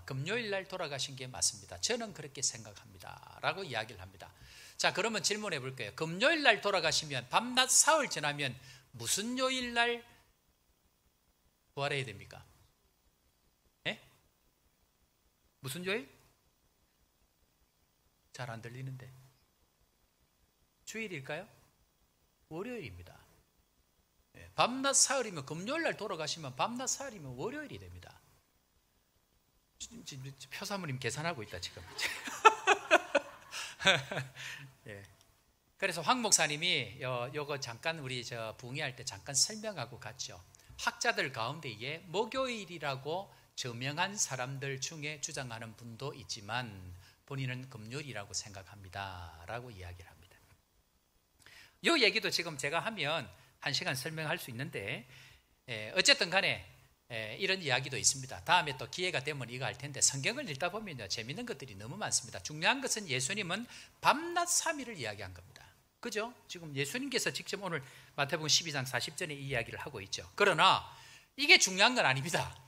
금요일 날 돌아가신 게 맞습니다. 저는 그렇게 생각합니다. 라고 이야기를 합니다. 자, 그러면 질문해 볼게요. 금요일 날 돌아가시면 밤낮 사흘 지나면 무슨 요일 날 부활해야 됩니까? 예? 무슨 요일? 잘 안 들리는데. 주일일까요? 월요일입니다. 예, 밤낮 사흘이면 금요일 날 돌아가시면 밤낮 사흘이면 월요일이 됩니다. 표사모님 계산하고 있다 지금. 예. 그래서 황 목사님이 요거 잠깐 우리 부흥회할 때 잠깐 설명하고 갔죠. 학자들 가운데에 목요일이라고 저명한 사람들 중에 주장하는 분도 있지만 본인은 금요일이라고 생각합니다 라고 이야기를 합니다. 요 얘기도 지금 제가 하면 1시간 설명할 수 있는데, 어쨌든 간에 이런 이야기도 있습니다. 다음에 또 기회가 되면 이거 할 텐데, 성경을 읽다 보면요 재밌는 것들이 너무 많습니다. 중요한 것은 예수님은 밤낮 3일을 이야기한 겁니다. 그죠? 지금 예수님께서 직접 오늘 마태복음 12장 40절에 이 이야기를 하고 있죠. 그러나 이게 중요한 건 아닙니다.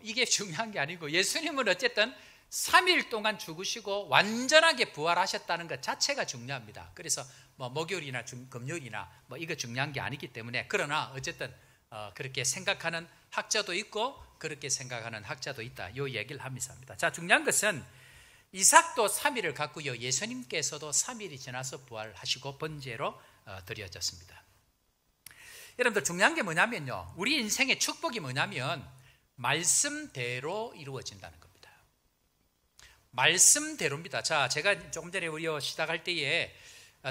이게 중요한 게 아니고, 예수님은 어쨌든 3일 동안 죽으시고 완전하게 부활하셨다는 것 자체가 중요합니다. 그래서 뭐 목요일이나 금요일이나 뭐 이거 중요한 게 아니기 때문에, 그러나 어쨌든 그렇게 생각하는 학자도 있고 그렇게 생각하는 학자도 있다, 이 얘기를 하면서 합니다. 자, 중요한 것은 이삭도 3일을 갖고요, 예수님께서도 3일이 지나서 부활하시고 번제로 드려졌습니다. 여러분들 중요한 게 뭐냐면요, 우리 인생의 축복이 뭐냐면 말씀대로 이루어진다는 겁니다. 말씀대로입니다. 자, 제가 조금 전에 우리 시작할 때에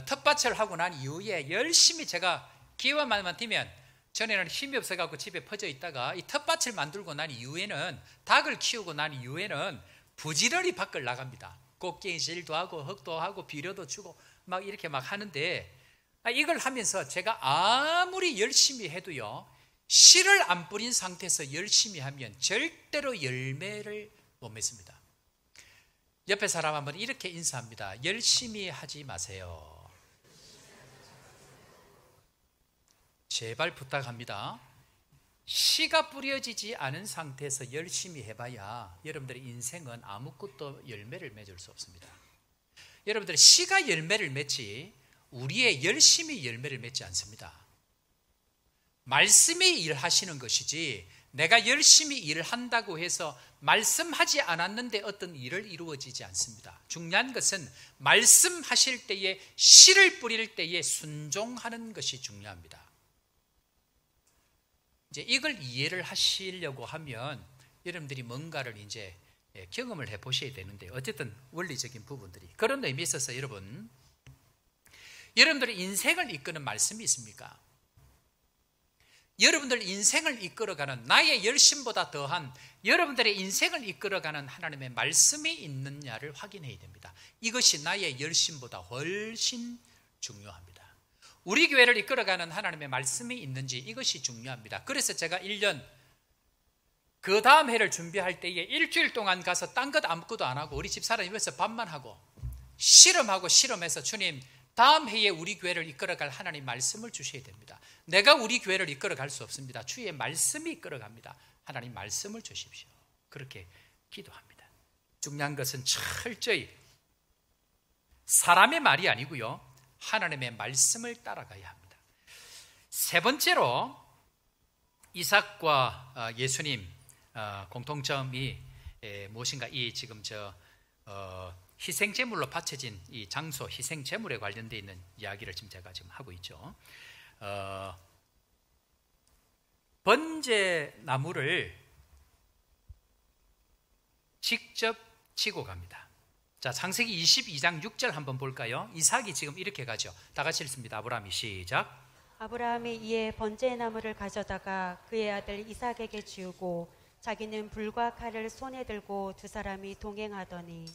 텃밭을 하고 난 이후에 열심히 제가 기회만 되면, 전에는 힘이 없어갖고 집에 퍼져 있다가 이 텃밭을 만들고 난 이후에는, 닭을 키우고 난 이후에는 부지런히 밖을 나갑니다. 꽃게질도 하고 흙도 하고 비료도 주고 막 이렇게 막 하는데, 이걸 하면서 제가 아무리 열심히 해도요, 씨를 안 뿌린 상태에서 열심히 하면 절대로 열매를 못 맺습니다. 옆에 사람 한번 이렇게 인사합니다. 열심히 하지 마세요. 제발 부탁합니다. 씨가 뿌려지지 않은 상태에서 열심히 해봐야 여러분들의 인생은 아무것도 열매를 맺을 수 없습니다. 여러분들의 씨가 열매를 맺지 우리의 열심히 열매를 맺지 않습니다. 말씀이 일하시는 것이지, 내가 열심히 일을 한다고 해서 말씀하지 않았는데 어떤 일을 이루어지지 않습니다. 중요한 것은 말씀하실 때에, 씨를 뿌릴 때에 순종하는 것이 중요합니다. 이제 이걸 이해를 하시려고 하면 여러분들이 뭔가를 이제 경험을 해 보셔야 되는데, 어쨌든 원리적인 부분들이, 그런 의미에 있어서 여러분들의 인생을 이끄는 말씀이 있습니까? 여러분들 인생을 이끌어가는, 나의 열심보다 더한 여러분들의 인생을 이끌어가는 하나님의 말씀이 있느냐를 확인해야 됩니다. 이것이 나의 열심보다 훨씬 중요합니다. 우리 교회를 이끌어가는 하나님의 말씀이 있는지, 이것이 중요합니다. 그래서 제가 1년 그 다음 해를 준비할 때에 일주일 동안 가서 딴 것 아무것도 안 하고 우리 집사람 입에서 밥만 하고 실험하고 실험해서, 주님 다음 해에 우리 교회를 이끌어갈 하나님 말씀을 주셔야 됩니다. 내가 우리 교회를 이끌어갈 수 없습니다. 주의 말씀이 이끌어갑니다. 하나님 말씀을 주십시오. 그렇게 기도합니다. 중요한 것은 철저히 사람의 말이 아니고요, 하나님의 말씀을 따라가야 합니다. 세 번째로 이삭과 예수님 공통점이 무엇인가? 이 지금 희생제물로 바쳐진 이 장소, 희생제물에 관련되어 있는 이야기를 제가 지금 하고 있죠. 번제나무를 직접 지고 갑니다. 자, 창세기 22장 6절 한번 볼까요? 이삭이 지금 이렇게 가죠. 다 같이 읽습니다. 아브라함이 시작. 아브라함이 이에 번제나무를 가져다가 그의 아들 이삭에게 지우고 자기는 불과 칼을 손에 들고 두 사람이 동행하더니.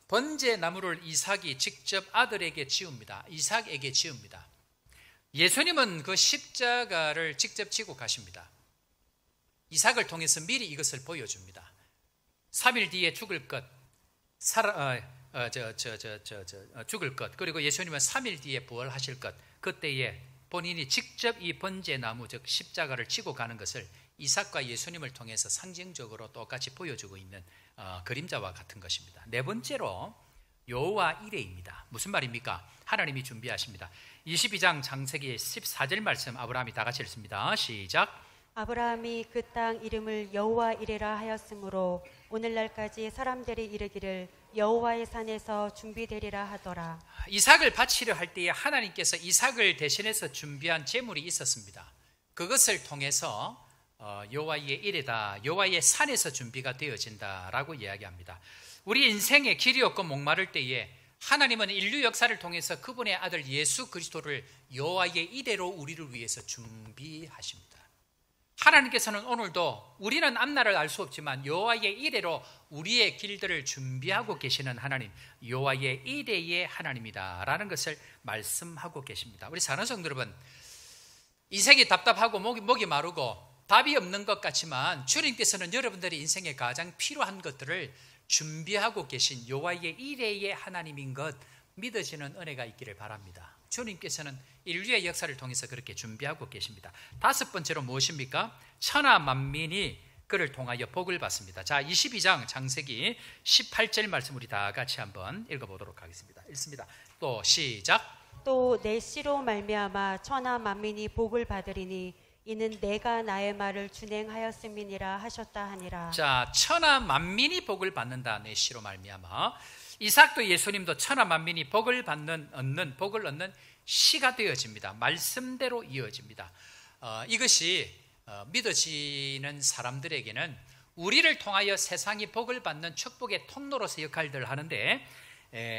번제나무를 이삭이 직접 아들에게 지웁니다. 이삭에게 지웁니다. 예수님은 그 십자가를 직접 지고 가십니다. 이삭을 통해서 미리 이것을 보여줍니다. 3일 뒤에 죽을 것, 죽을 것, 그리고 예수님은 3일 뒤에 부활하실 것, 그때에 본인이 직접 이 번제나무, 즉 십자가를 지고 가는 것을 이삭과 예수님을 통해서 상징적으로 똑같이 보여주고 있는 그림자와 같은 것입니다. 네 번째로 여호와 이레입니다. 무슨 말입니까? 하나님이 준비하십니다. 22장 창세기 14절 말씀 아브라함이 다 같이 읽습니다. 시작. 아브라함이 그 땅 이름을 여호와 이레라 하였으므로 오늘날까지 사람들이 이르기를 여호와의 산에서 준비되리라 하더라. 이삭을 바치려 할 때에 하나님께서 이삭을 대신해서 준비한 제물이 있었습니다. 그것을 통해서 여호와의 이레다, 여호와의 산에서 준비가 되어진다라고 이야기합니다. 우리 인생에 길이 없고 목마를 때에 하나님은 인류 역사를 통해서 그분의 아들 예수 그리스도를 여호와의 이레로 우리를 위해서 준비하십니다. 하나님께서는 오늘도 우리는 앞날을 알 수 없지만 여호와의 이레로 우리의 길들을 준비하고 계시는 하나님, 여호와의 이레의 하나님이다라는 것을 말씀하고 계십니다. 우리 사는 성도 여러분, 인생이 답답하고 목이 마르고 답이 없는 것 같지만 주님께서는 여러분들의 인생에 가장 필요한 것들을 준비하고 계신 여호와의 이레의 하나님인 것 믿어지는 은혜가 있기를 바랍니다. 주님께서는 인류의 역사를 통해서 그렇게 준비하고 계십니다. 다섯 번째로 무엇입니까? 천하 만민이 그를 통하여 복을 받습니다. 자, 22장 창세기 18절 말씀 우리 다 같이 한번 읽어보도록 하겠습니다. 읽습니다. 또 시작. 또 내 씨로 말미암아 천하 만민이 복을 받으리니 이는 내가 나의 말을 준행하였음이니라 하셨다 하니라. 자, 천하 만민이 복을 받는다. 내 씨로 말미암아. 이삭도 예수님도 천하 만민이 복을 얻는 씨가 되어집니다. 말씀대로 이어집니다. 이것이 믿어지는 사람들에게는 우리를 통하여 세상이 복을 받는 축복의 통로로서 역할들을 하는데,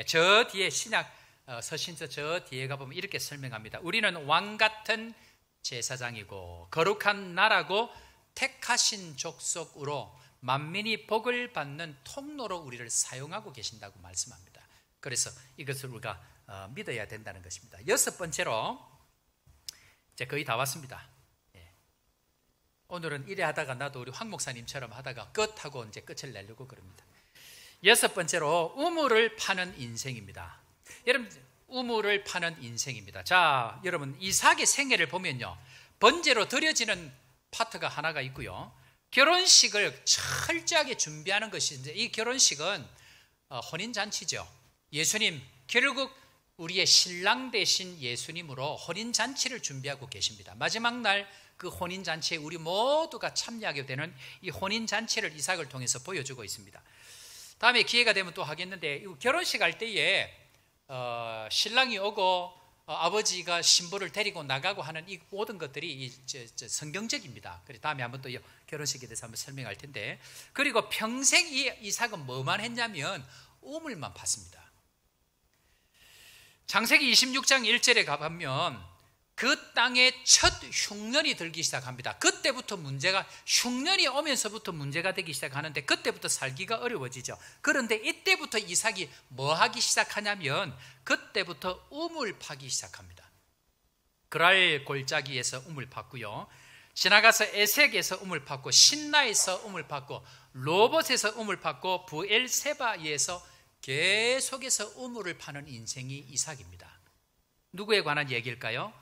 저 뒤에 신약 서신서 저 뒤에 가보면 이렇게 설명합니다. 우리는 왕 같은 제사장이고 거룩한 나라고 택하신 족속으로 만민이 복을 받는 통로로 우리를 사용하고 계신다고 말씀합니다. 그래서 이것을 우리가 믿어야 된다는 것입니다. 여섯 번째로, 이제 거의 다 왔습니다. 오늘은 이래 하다가 나도 우리 황 목사님처럼 하다가 끝하고 이제 끝을 내려고 그럽니다. 여섯 번째로 우물을 파는 인생입니다. 여러분, 우물을 파는 인생입니다. 자, 여러분, 이삭의 생애를 보면요, 번제로 드려지는 파트가 하나가 있고요, 결혼식을 철저하게 준비하는 것인데, 이 결혼식은 혼인잔치죠. 예수님, 결국 우리의 신랑 되신 예수님으로 혼인잔치를 준비하고 계십니다. 마지막 날 그 혼인잔치에 우리 모두가 참여하게 되는 이 혼인잔치를 이삭을 통해서 보여주고 있습니다. 다음에 기회가 되면 또 하겠는데, 결혼식 할 때에 신랑이 오고 아버지가 신부를 데리고 나가고 하는 이 모든 것들이 성경적입니다. 그래서 다음에 한번 또 결혼식에 대해서 한번 설명할 텐데, 그리고 평생 이삭은 뭐만 했냐면 우물만 팠습니다. 창세기 26장 1절에 가보면 그 땅에 첫 흉년이 들기 시작합니다. 그때부터 흉년이 오면서부터 문제가 되기 시작하는데, 그때부터 살기가 어려워지죠. 그런데 이때부터 이삭이 뭐 하기 시작하냐면 그때부터 우물 파기 시작합니다. 그랄 골짜기에서 우물 팠고요, 지나가서 에색에서 우물 팠고, 신나에서 우물 팠고, 로봇에서 우물 팠고, 부엘세바에서 계속해서 우물을 파는 인생이 이삭입니다. 누구에 관한 얘기일까요?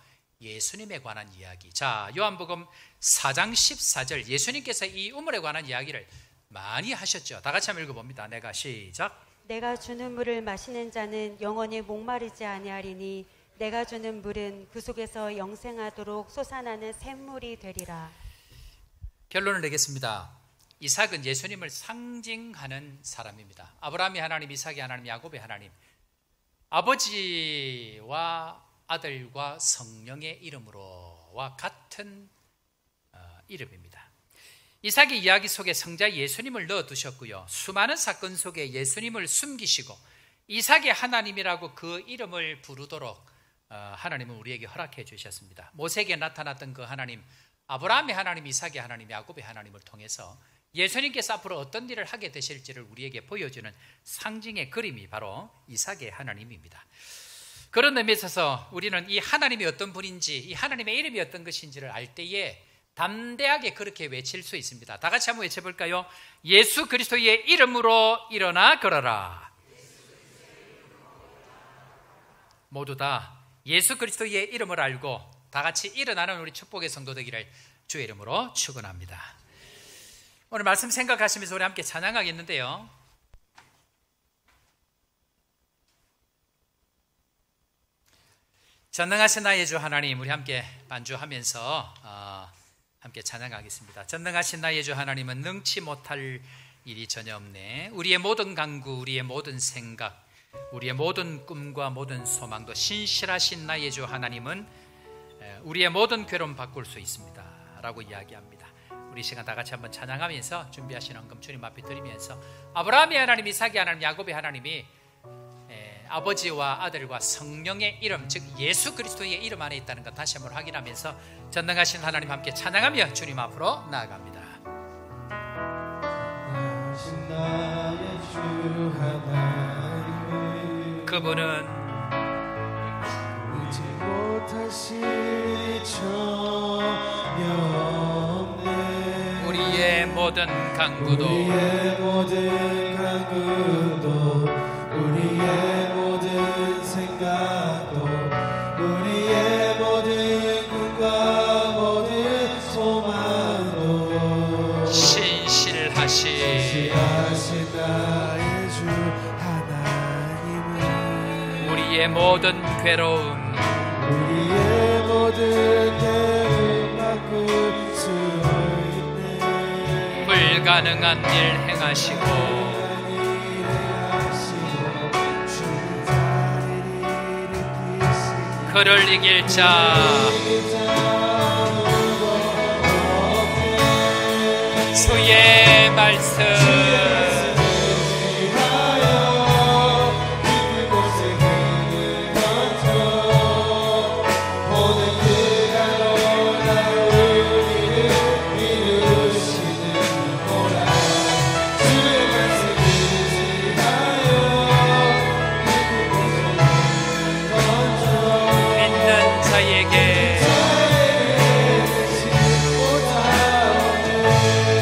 예수님에 관한 이야기. 자, 요한복음 4장 14절, 예수님께서 이 우물에 관한 이야기를 많이 하셨죠. 다 같이 한번 읽어봅니다. 내가 시작. 내가 주는 물을 마시는 자는 영원히 목마르지 아니하리니 내가 주는 물은 그 속에서 영생하도록 솟아나는 샘물이 되리라. 결론을 내겠습니다. 이삭은 예수님을 상징하는 사람입니다. 아브라함의 하나님, 이삭의 하나님, 야곱의 하나님, 아버지와 아들과 성령의 이름으로와 같은 이름입니다. 이삭의 이야기 속에 성자 예수님을 넣어두셨고요, 수많은 사건 속에 예수님을 숨기시고 이삭의 하나님이라고 그 이름을 부르도록 하나님은 우리에게 허락해 주셨습니다. 모세에게 나타났던 그 하나님, 아브라함의 하나님, 이삭의 하나님, 야곱의 하나님을 통해서 예수님께서 앞으로 어떤 일을 하게 되실지를 우리에게 보여주는 상징의 그림이 바로 이삭의 하나님입니다. 그런 의미에 있어서 우리는 이 하나님이 어떤 분인지, 이 하나님의 이름이 어떤 것인지를 알 때에 담대하게 그렇게 외칠 수 있습니다. 다 같이 한번 외쳐볼까요? 예수 그리스도의 이름으로 일어나 걸어라. 모두 다 예수 그리스도의 이름을 알고 다 같이 일어나는 우리 축복의 성도 되기를 주의 이름으로 축원합니다. 오늘 말씀 생각하시면서 우리 함께 찬양하겠는데요, 전능하신 나의 주 하나님, 우리 함께 반주하면서 함께 찬양하겠습니다. 전능하신 나의 주 하나님은 능치 못할 일이 전혀 없네. 우리의 모든 간구, 우리의 모든 생각, 우리의 모든 꿈과 모든 소망도 신실하신 나의 주 하나님은 우리의 모든 괴로움 바꿀 수 있습니다 라고 이야기합니다. 우리 시간 다 같이 한번 찬양하면서 준비하신 헌금 주님 앞에 드리면서 아브라함의 하나님, 이삭의 하나님, 야곱의 하나님이 아버지와 아들과 성령의 이름, 즉 예수 그리스도의 이름 안에 있다는 것 다시 한번 확인하면서 전능하신 하나님 함께 찬양하며 주님 앞으로 나아갑니다. 나의 주 하나님, 그분은 잊지 못하실 전혀 없네. 우리의 모든 간구도, 우리의 모든 간구도, 우리의 모든 생각도, 우리의 모든 꿈과 모든 소망도 신실하신 나의 주 하나님은 우리의 모든 괴로움, 우리의 모든 괴로움 바꿀 수 있네. 불가능한 일 행하시고 그를 이길 자, 주의 말씀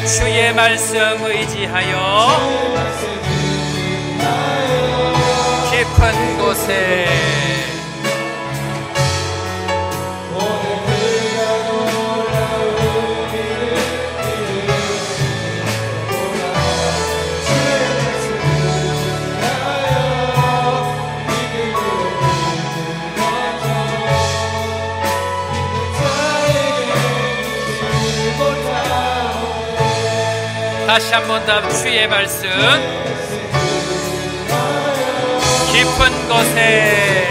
주의 말씀 의지하여 깊은 곳에 다시 한 번 더 주의 말씀 깊은 곳에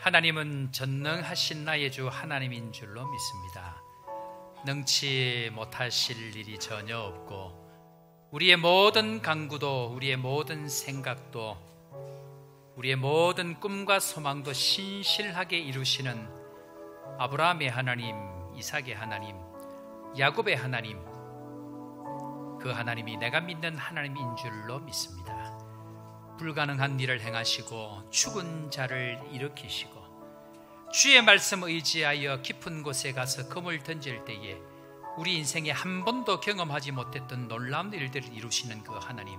하나님은 전능하신 나의 주 하나님인 줄로 믿습니다. 능치 못하실 일이 전혀 없고 우리의 모든 간구도, 우리의 모든 생각도, 우리의 모든 꿈과 소망도 신실하게 이루시는 아브라함의 하나님, 이삭의 하나님, 야곱의 하나님, 그 하나님이 내가 믿는 하나님인 줄로 믿습니다. 불가능한 일을 행하시고 죽은 자를 일으키시고 주의 말씀 의지하여 깊은 곳에 가서 금을 던질 때에 우리 인생에 한 번도 경험하지 못했던 놀라운 일들을 이루시는 그 하나님,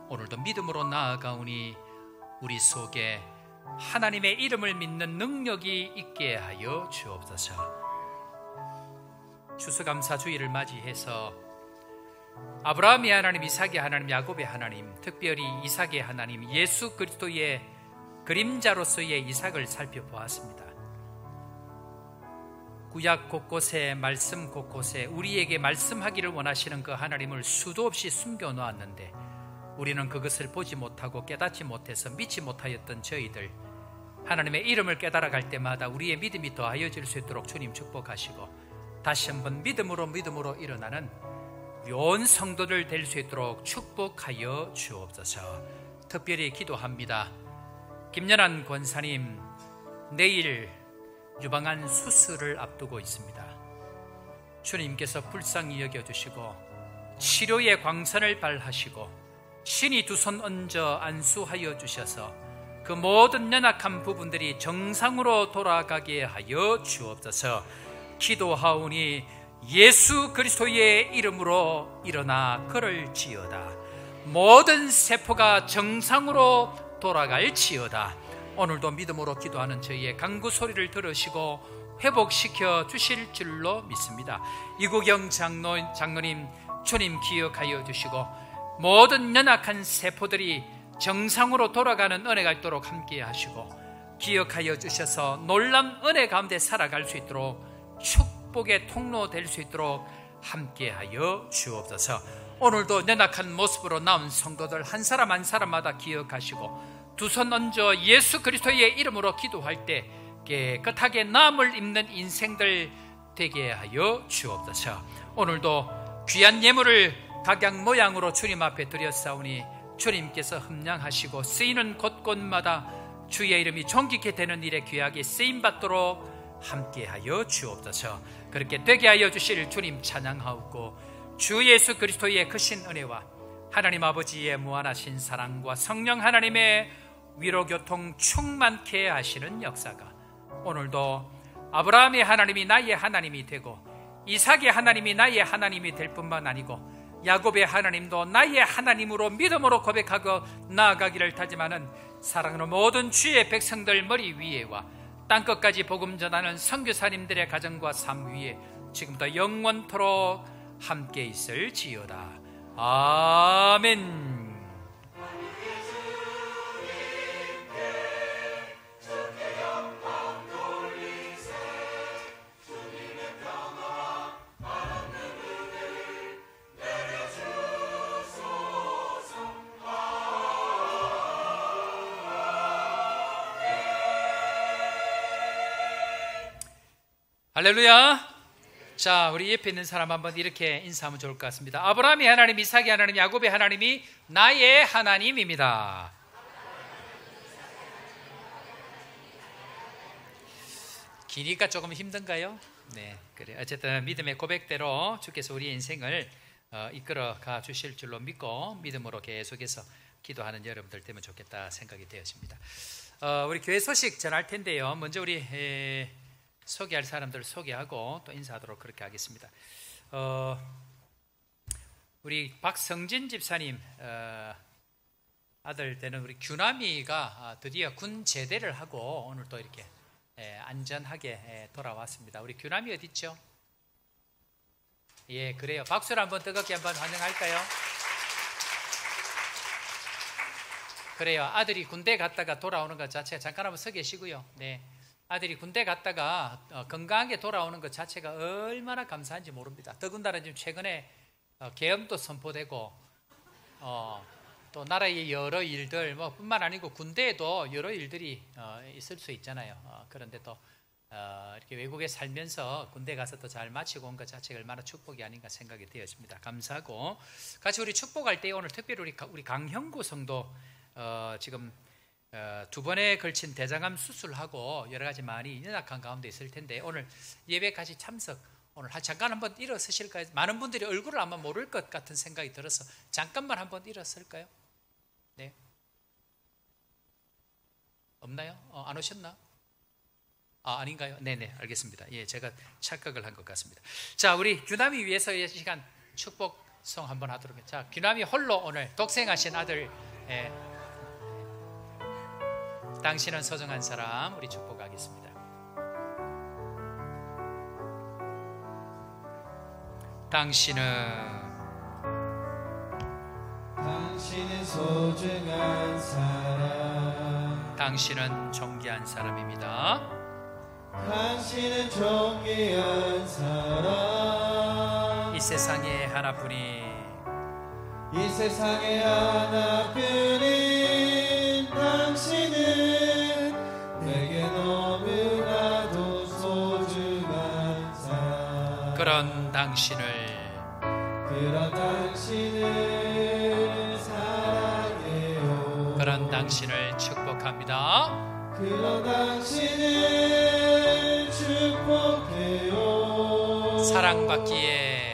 오늘도 믿음으로 나아가오니 우리 속에 하나님의 이름을 믿는 능력이 있게 하여 주옵소서. 추수감사 주일을 맞이해서 아브라함의 하나님, 이삭의 하나님, 야곱의 하나님, 특별히 이삭의 하나님, 예수 그리스도의 그림자로서의 이삭을 살펴보았습니다. 구약 곳곳에, 말씀 곳곳에 우리에게 말씀하기를 원하시는 그 하나님을 수도 없이 숨겨놓았는데 우리는 그것을 보지 못하고 깨닫지 못해서 믿지 못하였던 저희들, 하나님의 이름을 깨달아갈 때마다 우리의 믿음이 더하여질 수 있도록 주님 축복하시고 다시 한번 믿음으로 일어나는 우리 온 성도들 될 수 있도록 축복하여 주옵소서. 특별히 기도합니다. 김연한 권사님 내일 유방암 수술을 앞두고 있습니다. 주님께서 불쌍히 여겨주시고 치료의 광선을 발하시고 신이 두 손 얹어 안수하여 주셔서 그 모든 연약한 부분들이 정상으로 돌아가게 하여 주옵소서. 기도하오니 예수 그리스도의 이름으로 일어나 걸을지어다. 모든 세포가 정상으로 돌아갈지어다. 오늘도 믿음으로 기도하는 저희의 간구 소리를 들으시고 회복시켜 주실 줄로 믿습니다. 이구경 장로님 주님 기억하여 주시고 모든 연약한 세포들이 정상으로 돌아가는 은혜가 있도록 함께 하시고 기억하여 주셔서 놀라운 은혜 가운데 살아갈 수 있도록 축복의 통로 될 수 있도록 함께하여 주옵소서. 오늘도 연약한 모습으로 나온 성도들 한 사람 한 사람마다 기억하시고 두 손 얹어 예수 그리스도의 이름으로 기도할 때 깨끗하게 남을 입는 인생들 되게 하여 주옵소서. 오늘도 귀한 예물을 각양 모양으로 주님 앞에 드렸사오니 주님께서 흠량하시고 쓰이는 곳곳마다 주의 이름이 존귀케 되는 일에 귀하게 쓰임받도록 함께하여 주옵소서. 그렇게 되게 하여 주실 주님 찬양하옵고 주 예수 그리스도의 크신 은혜와 하나님 아버지의 무한하신 사랑과 성령 하나님의 위로교통 충만케 하시는 역사가 오늘도 아브라함의 하나님이 나의 하나님이 되고 이삭의 하나님이 나의 하나님이 될 뿐만 아니고 야곱의 하나님도 나의 하나님으로 믿음으로 고백하고 나아가기를 다짐하는 사랑하는 모든 주의 백성들 머리 위에와 땅끝까지 복음 전하는 선교사님들의 가정과 삶 위에 지금부터 영원토록 함께 있을지어다. 아멘. 할렐루야. 자, 우리 옆에 있는 사람 한번 이렇게 인사하면 좋을 것 같습니다. 아브라함의 하나님, 이삭의 하나님, 야곱의 하나님이 나의 하나님입니다. 기니까 조금 힘든가요? 네, 그래. 어쨌든 믿음의 고백대로 주께서 우리의 인생을 이끌어 가 주실 줄로 믿고 믿음으로 계속해서 기도하는 여러분들 되면 좋겠다 생각이 되었습니다. 우리 교회 소식 전할 텐데요. 먼저 우리 소개할 사람들 소개하고 또 인사하도록 그렇게 하겠습니다. 우리 박성진 집사님 아들 되는 우리 규남이가 드디어 군 제대를 하고 오늘 또 이렇게 안전하게 돌아왔습니다. 우리 규남이 어디 있죠? 예, 그래요. 박수를 한번 뜨겁게 한번 환영할까요? 그래요. 아들이 군대 갔다가 돌아오는 것 자체가 잠깐 한번 서 계시고요. 네. 아들이 군대 갔다가 건강하게 돌아오는 것 자체가 얼마나 감사한지 모릅니다. 더군다나 지금 최근에 계엄도 선포되고 또 나라의 여러 일들 뿐만 아니고 군대에도 여러 일들이 있을 수 있잖아요. 그런데 또 이렇게 외국에 살면서 군대 가서 또 잘 마치고 온 것 자체가 얼마나 축복이 아닌가 생각이 되었습니다. 감사하고 같이 우리 축복할 때 오늘 특별히 우리 강형구 성도 지금 두 번에 걸친 대장암 수술하고 여러 가지 많이 연약한 가운데 있을 텐데 오늘 예배까지 참석, 오늘 잠깐 한번 일어서실까요? 많은 분들이 얼굴을 아마 모를 것 같은 생각이 들어서 잠깐만 한번 일어설까요? 네. 없나요? 안 오셨나? 아닌가요? 네네, 알겠습니다. 예, 제가 착각을 한 것 같습니다. 자, 우리 규남이 위해서 이 시간 축복송 한번 하도록 해요. 자, 규남이 홀로 오늘 독생하신 아들, 당신은 소중한 사람, 우리 축복하겠습니다. 당신은 소중한 사람, 당신은 존귀한 사람입니다. 당신은 존귀한 사람, 이 세상에 하나뿐인, 이 세상에 하나뿐인 당신은 내게 너무나도 소중한 사람. 그런 당신을 사랑해요. 그런 당신을 축복합니다. 그런 당신을 축복해요. 사랑받기에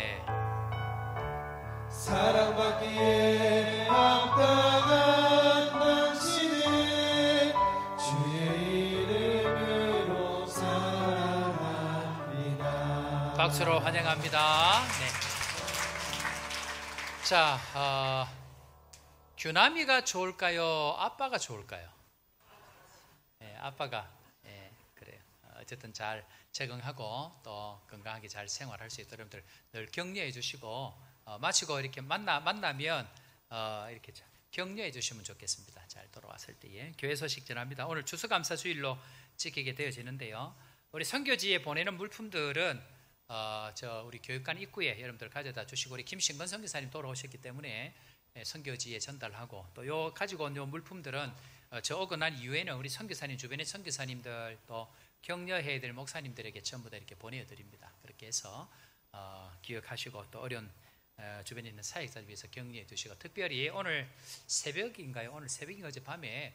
합당한 당신을 주의 이름으로 사랑합니다. 박수로 환영합니다. 네. 자, 규남이가 좋을까요? 아빠가 좋을까요? 네, 아빠가. 그래요. 어쨌든 잘 적응하고 또 건강하게 잘 생활할 수 있도록 여러분들 늘 격려해 주시고 마치고 이렇게 만나면 이렇게 격려해 주시면 좋겠습니다. 잘 돌아왔을 때에 교회 소식 전합니다. 오늘 추수감사주일로 지키게 되어지는데요. 우리 선교지에 보내는 물품들은 우리 교육관 입구에 여러분들 가져다 주시고, 우리 김신건 선교사님 돌아오셨기 때문에 선교지에 전달하고, 또 요 가지고 온 요 물품들은 저 오고 난 이후에는 우리 선교사님 주변의 선교사님들 또 격려해야 될 목사님들에게 전부 다 이렇게 보내드립니다. 그렇게 해서 기억하시고 또 어려운 주변에 있는 사역자를 위해서 격려해 주시고, 특별히 오늘 새벽인가요? 오늘 새벽인가 어젯밤에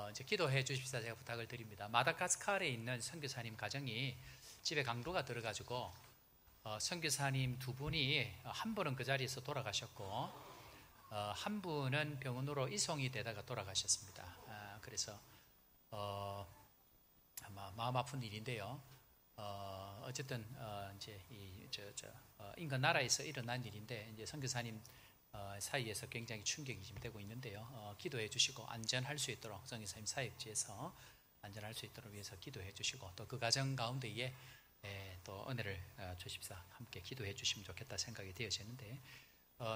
이제 기도해 주십사 제가 부탁을 드립니다. 마다가스카르에 있는 선교사님 가정이 집에 강도가 들어가지고 선교사님 두 분이 한 분은 그 자리에서 돌아가셨고 한 분은 병원으로 이송이 되다가 돌아가셨습니다. 그래서 아마 마음 아픈 일인데요. 어쨌든 이제 인간 나라에서 일어난 일인데 이제 선교사님 사이에서 굉장히 충격이 지금 되고 있는데요. 기도해 주시고 안전할 수 있도록 선교사님 사역지에서 안전할 수 있도록 위해서 기도해 주시고, 또 그 가정 가운데에 또 은혜를 주십사 함께 기도해 주시면 좋겠다 생각이 되어지는데,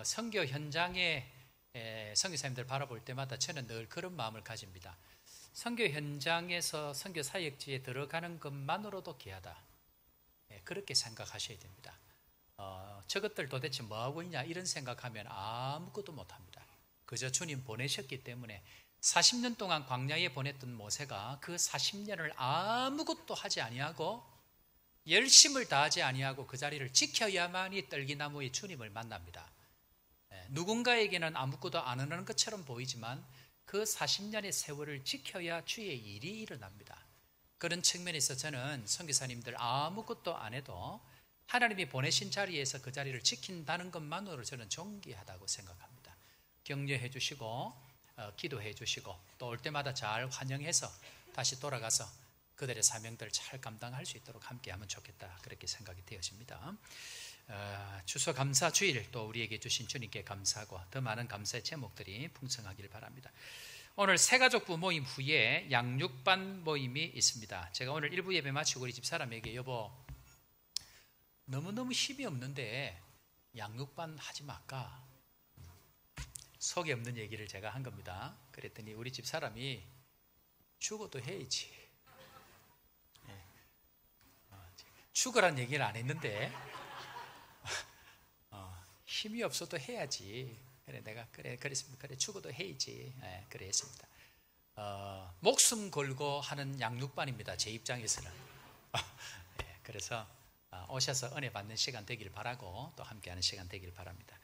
선교 현장에 선교사님들 바라볼 때마다 저는 늘 그런 마음을 가집니다. 선교 현장에서 선교 사역지에 들어가는 것만으로도 귀하다. 그렇게 생각하셔야 됩니다. 저것들 도대체 뭐하고 있냐 이런 생각하면 아무것도 못합니다. 그저 주님 보내셨기 때문에 40년 동안 광야에 보냈던 모세가 그 40년을 아무것도 하지 아니하고 열심을 다하지 아니하고 그 자리를 지켜야만이 떨기나무의 주님을 만납니다. 누군가에게는 아무것도 안 하는 것처럼 보이지만 그 40년의 세월을 지켜야 주의 일이 일어납니다. 그런 측면에서 저는 선교사님들 아무것도 안 해도 하나님이 보내신 자리에서 그 자리를 지킨다는 것만으로 저는 존귀하다고 생각합니다. 격려해 주시고 기도해 주시고 또 올 때마다 잘 환영해서 다시 돌아가서 그들의 사명들을 잘 감당할 수 있도록 함께하면 좋겠다, 그렇게 생각이 되어집니다. 추수감사주일 또 우리에게 주신 주님께 감사하고 더 많은 감사의 제목들이 풍성하길 바랍니다. 오늘 새가족부 모임 후에 양육반 모임이 있습니다. 제가 오늘 1부 예배 마치고 우리 집사람에게 여보 너무너무 힘이 없는데 양육반 하지 말까? 속이 없는 얘기를 제가 한 겁니다. 그랬더니 우리 집사람이 죽어도 해야지. 죽으란 얘기를 안 했는데 힘이 없어도 해야지. 그래 내가 그랬습니다. 그래 죽어도 해야지. 그래 했습니다. 목숨 걸고 하는 양육반입니다. 제 입장에서는. 그래서 오셔서 은혜 받는 시간 되길 바라고 또 함께하는 시간 되길 바랍니다.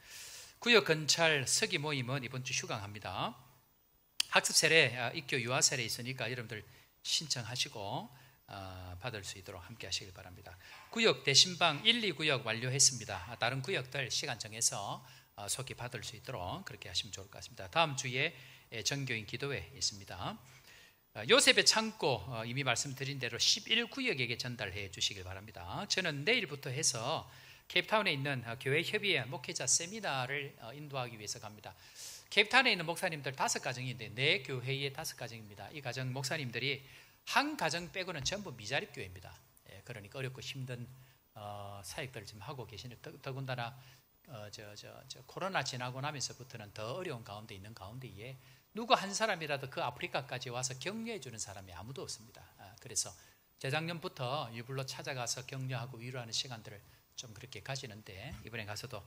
구역 근찰 서기 모임은 이번 주 휴강합니다. 학습 세례, 입교 유아 세례 있으니까 여러분들 신청하시고 받을 수 있도록 함께 하시길 바랍니다. 구역 대신방 1, 2구역 완료했습니다. 다른 구역들 시간 정해서 속히 받을 수 있도록 그렇게 하시면 좋을 것 같습니다. 다음 주에 전교인 기도회 있습니다. 요셉의 창고 이미 말씀드린 대로 11구역에게 전달해 주시길 바랍니다. 저는 내일부터 해서 케이프타운에 있는 교회 협의회 목회자 세미나를 인도하기 위해서 갑니다. 케이프타운에 있는 목사님들 5가정인데 내 교회의 5가정입니다. 이 가정 목사님들이 한 가정 빼고는 전부 미자립 교회입니다. 그러니까 어렵고 힘든 사역들을 지금 하고 계시는데 더군다나 코로나 지나고 나면서부터는 더 어려운 가운데 있는 가운데에 누구 한 사람이라도 그 아프리카까지 와서 격려해 주는 사람이 아무도 없습니다. 그래서 재작년부터 일부러 찾아가서 격려하고 위로하는 시간들을 좀 그렇게 가지는데 이번에 가서도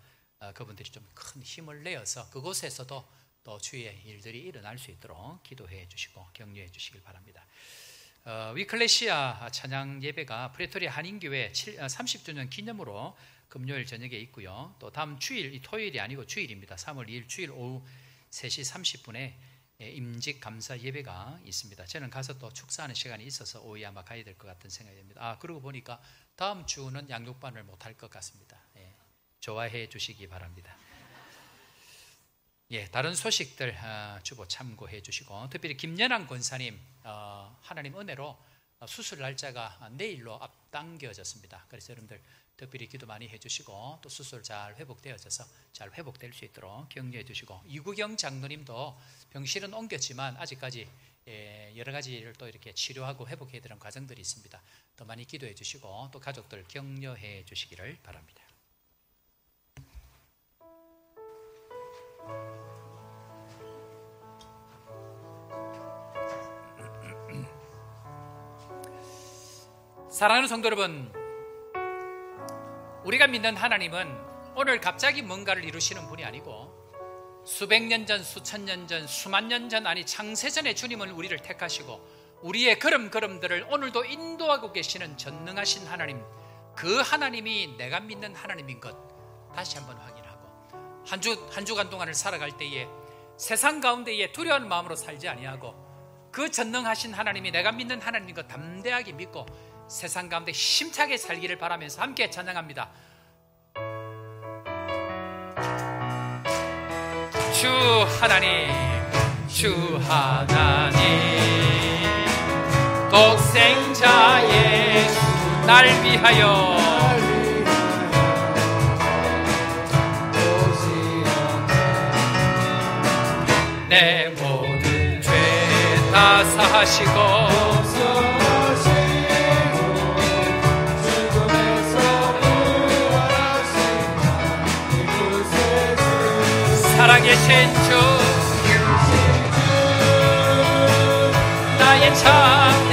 그분들이 좀 큰 힘을 내어서 그곳에서도 또 주의 일들이 일어날 수 있도록 기도해 주시고 격려해 주시길 바랍니다. 위클레시아 찬양 예배가 프레토리아 한인교회 30주년 기념으로 금요일 저녁에 있고요. 또 다음 주일, 이 토요일이 아니고 주일입니다. 3월 2일 주일 오후 3시 30분에 임직 감사 예배가 있습니다. 저는 가서 또 축사하는 시간이 있어서 오후에 아마 가야 될 것 같은 생각이 듭니다. 그러고 보니까 다음 주는 양육반을 못할 것 같습니다. 좋아해 주시기 바랍니다. 다른 소식들 주보 참고해 주시고 특별히 김연한 권사님 하나님 은혜로 수술 날짜가 내일로 앞당겨졌습니다. 그래서 여러분들 특별히 기도 많이 해주시고 또 수술 잘 회복되어져서 잘 회복될 수 있도록 격려해 주시고 이구경 장로님도 병실은 옮겼지만 아직까지 여러 가지를 또 이렇게 치료하고 회복해야 되는 과정들이 있습니다. 더 많이 기도해 주시고 또 가족들 격려해 주시기를 바랍니다. 사랑하는 성도 여러분, 우리가 믿는 하나님은 오늘 갑자기 뭔가를 이루시는 분이 아니고 수백 년 전, 수천 년 전, 수만 년 전, 아니 창세전에 주님은 우리를 택하시고 우리의 걸음걸음들을 오늘도 인도하고 계시는 전능하신 하나님, 그 하나님이 내가 믿는 하나님인 것 다시 한번 확인하고 한 주간 동안을 살아갈 때에 세상 가운데에 두려운 마음으로 살지 아니하고 그 전능하신 하나님이 내가 믿는 하나님인 것 담대하게 믿고 세상 가운데 힘차게 살기를 바라면서 함께 찬양합니다. 주 하나님, 주 하나님, 독생자 예수 날 위하여 내 모든 죄 다 사하시고 살아계신 주 나의 참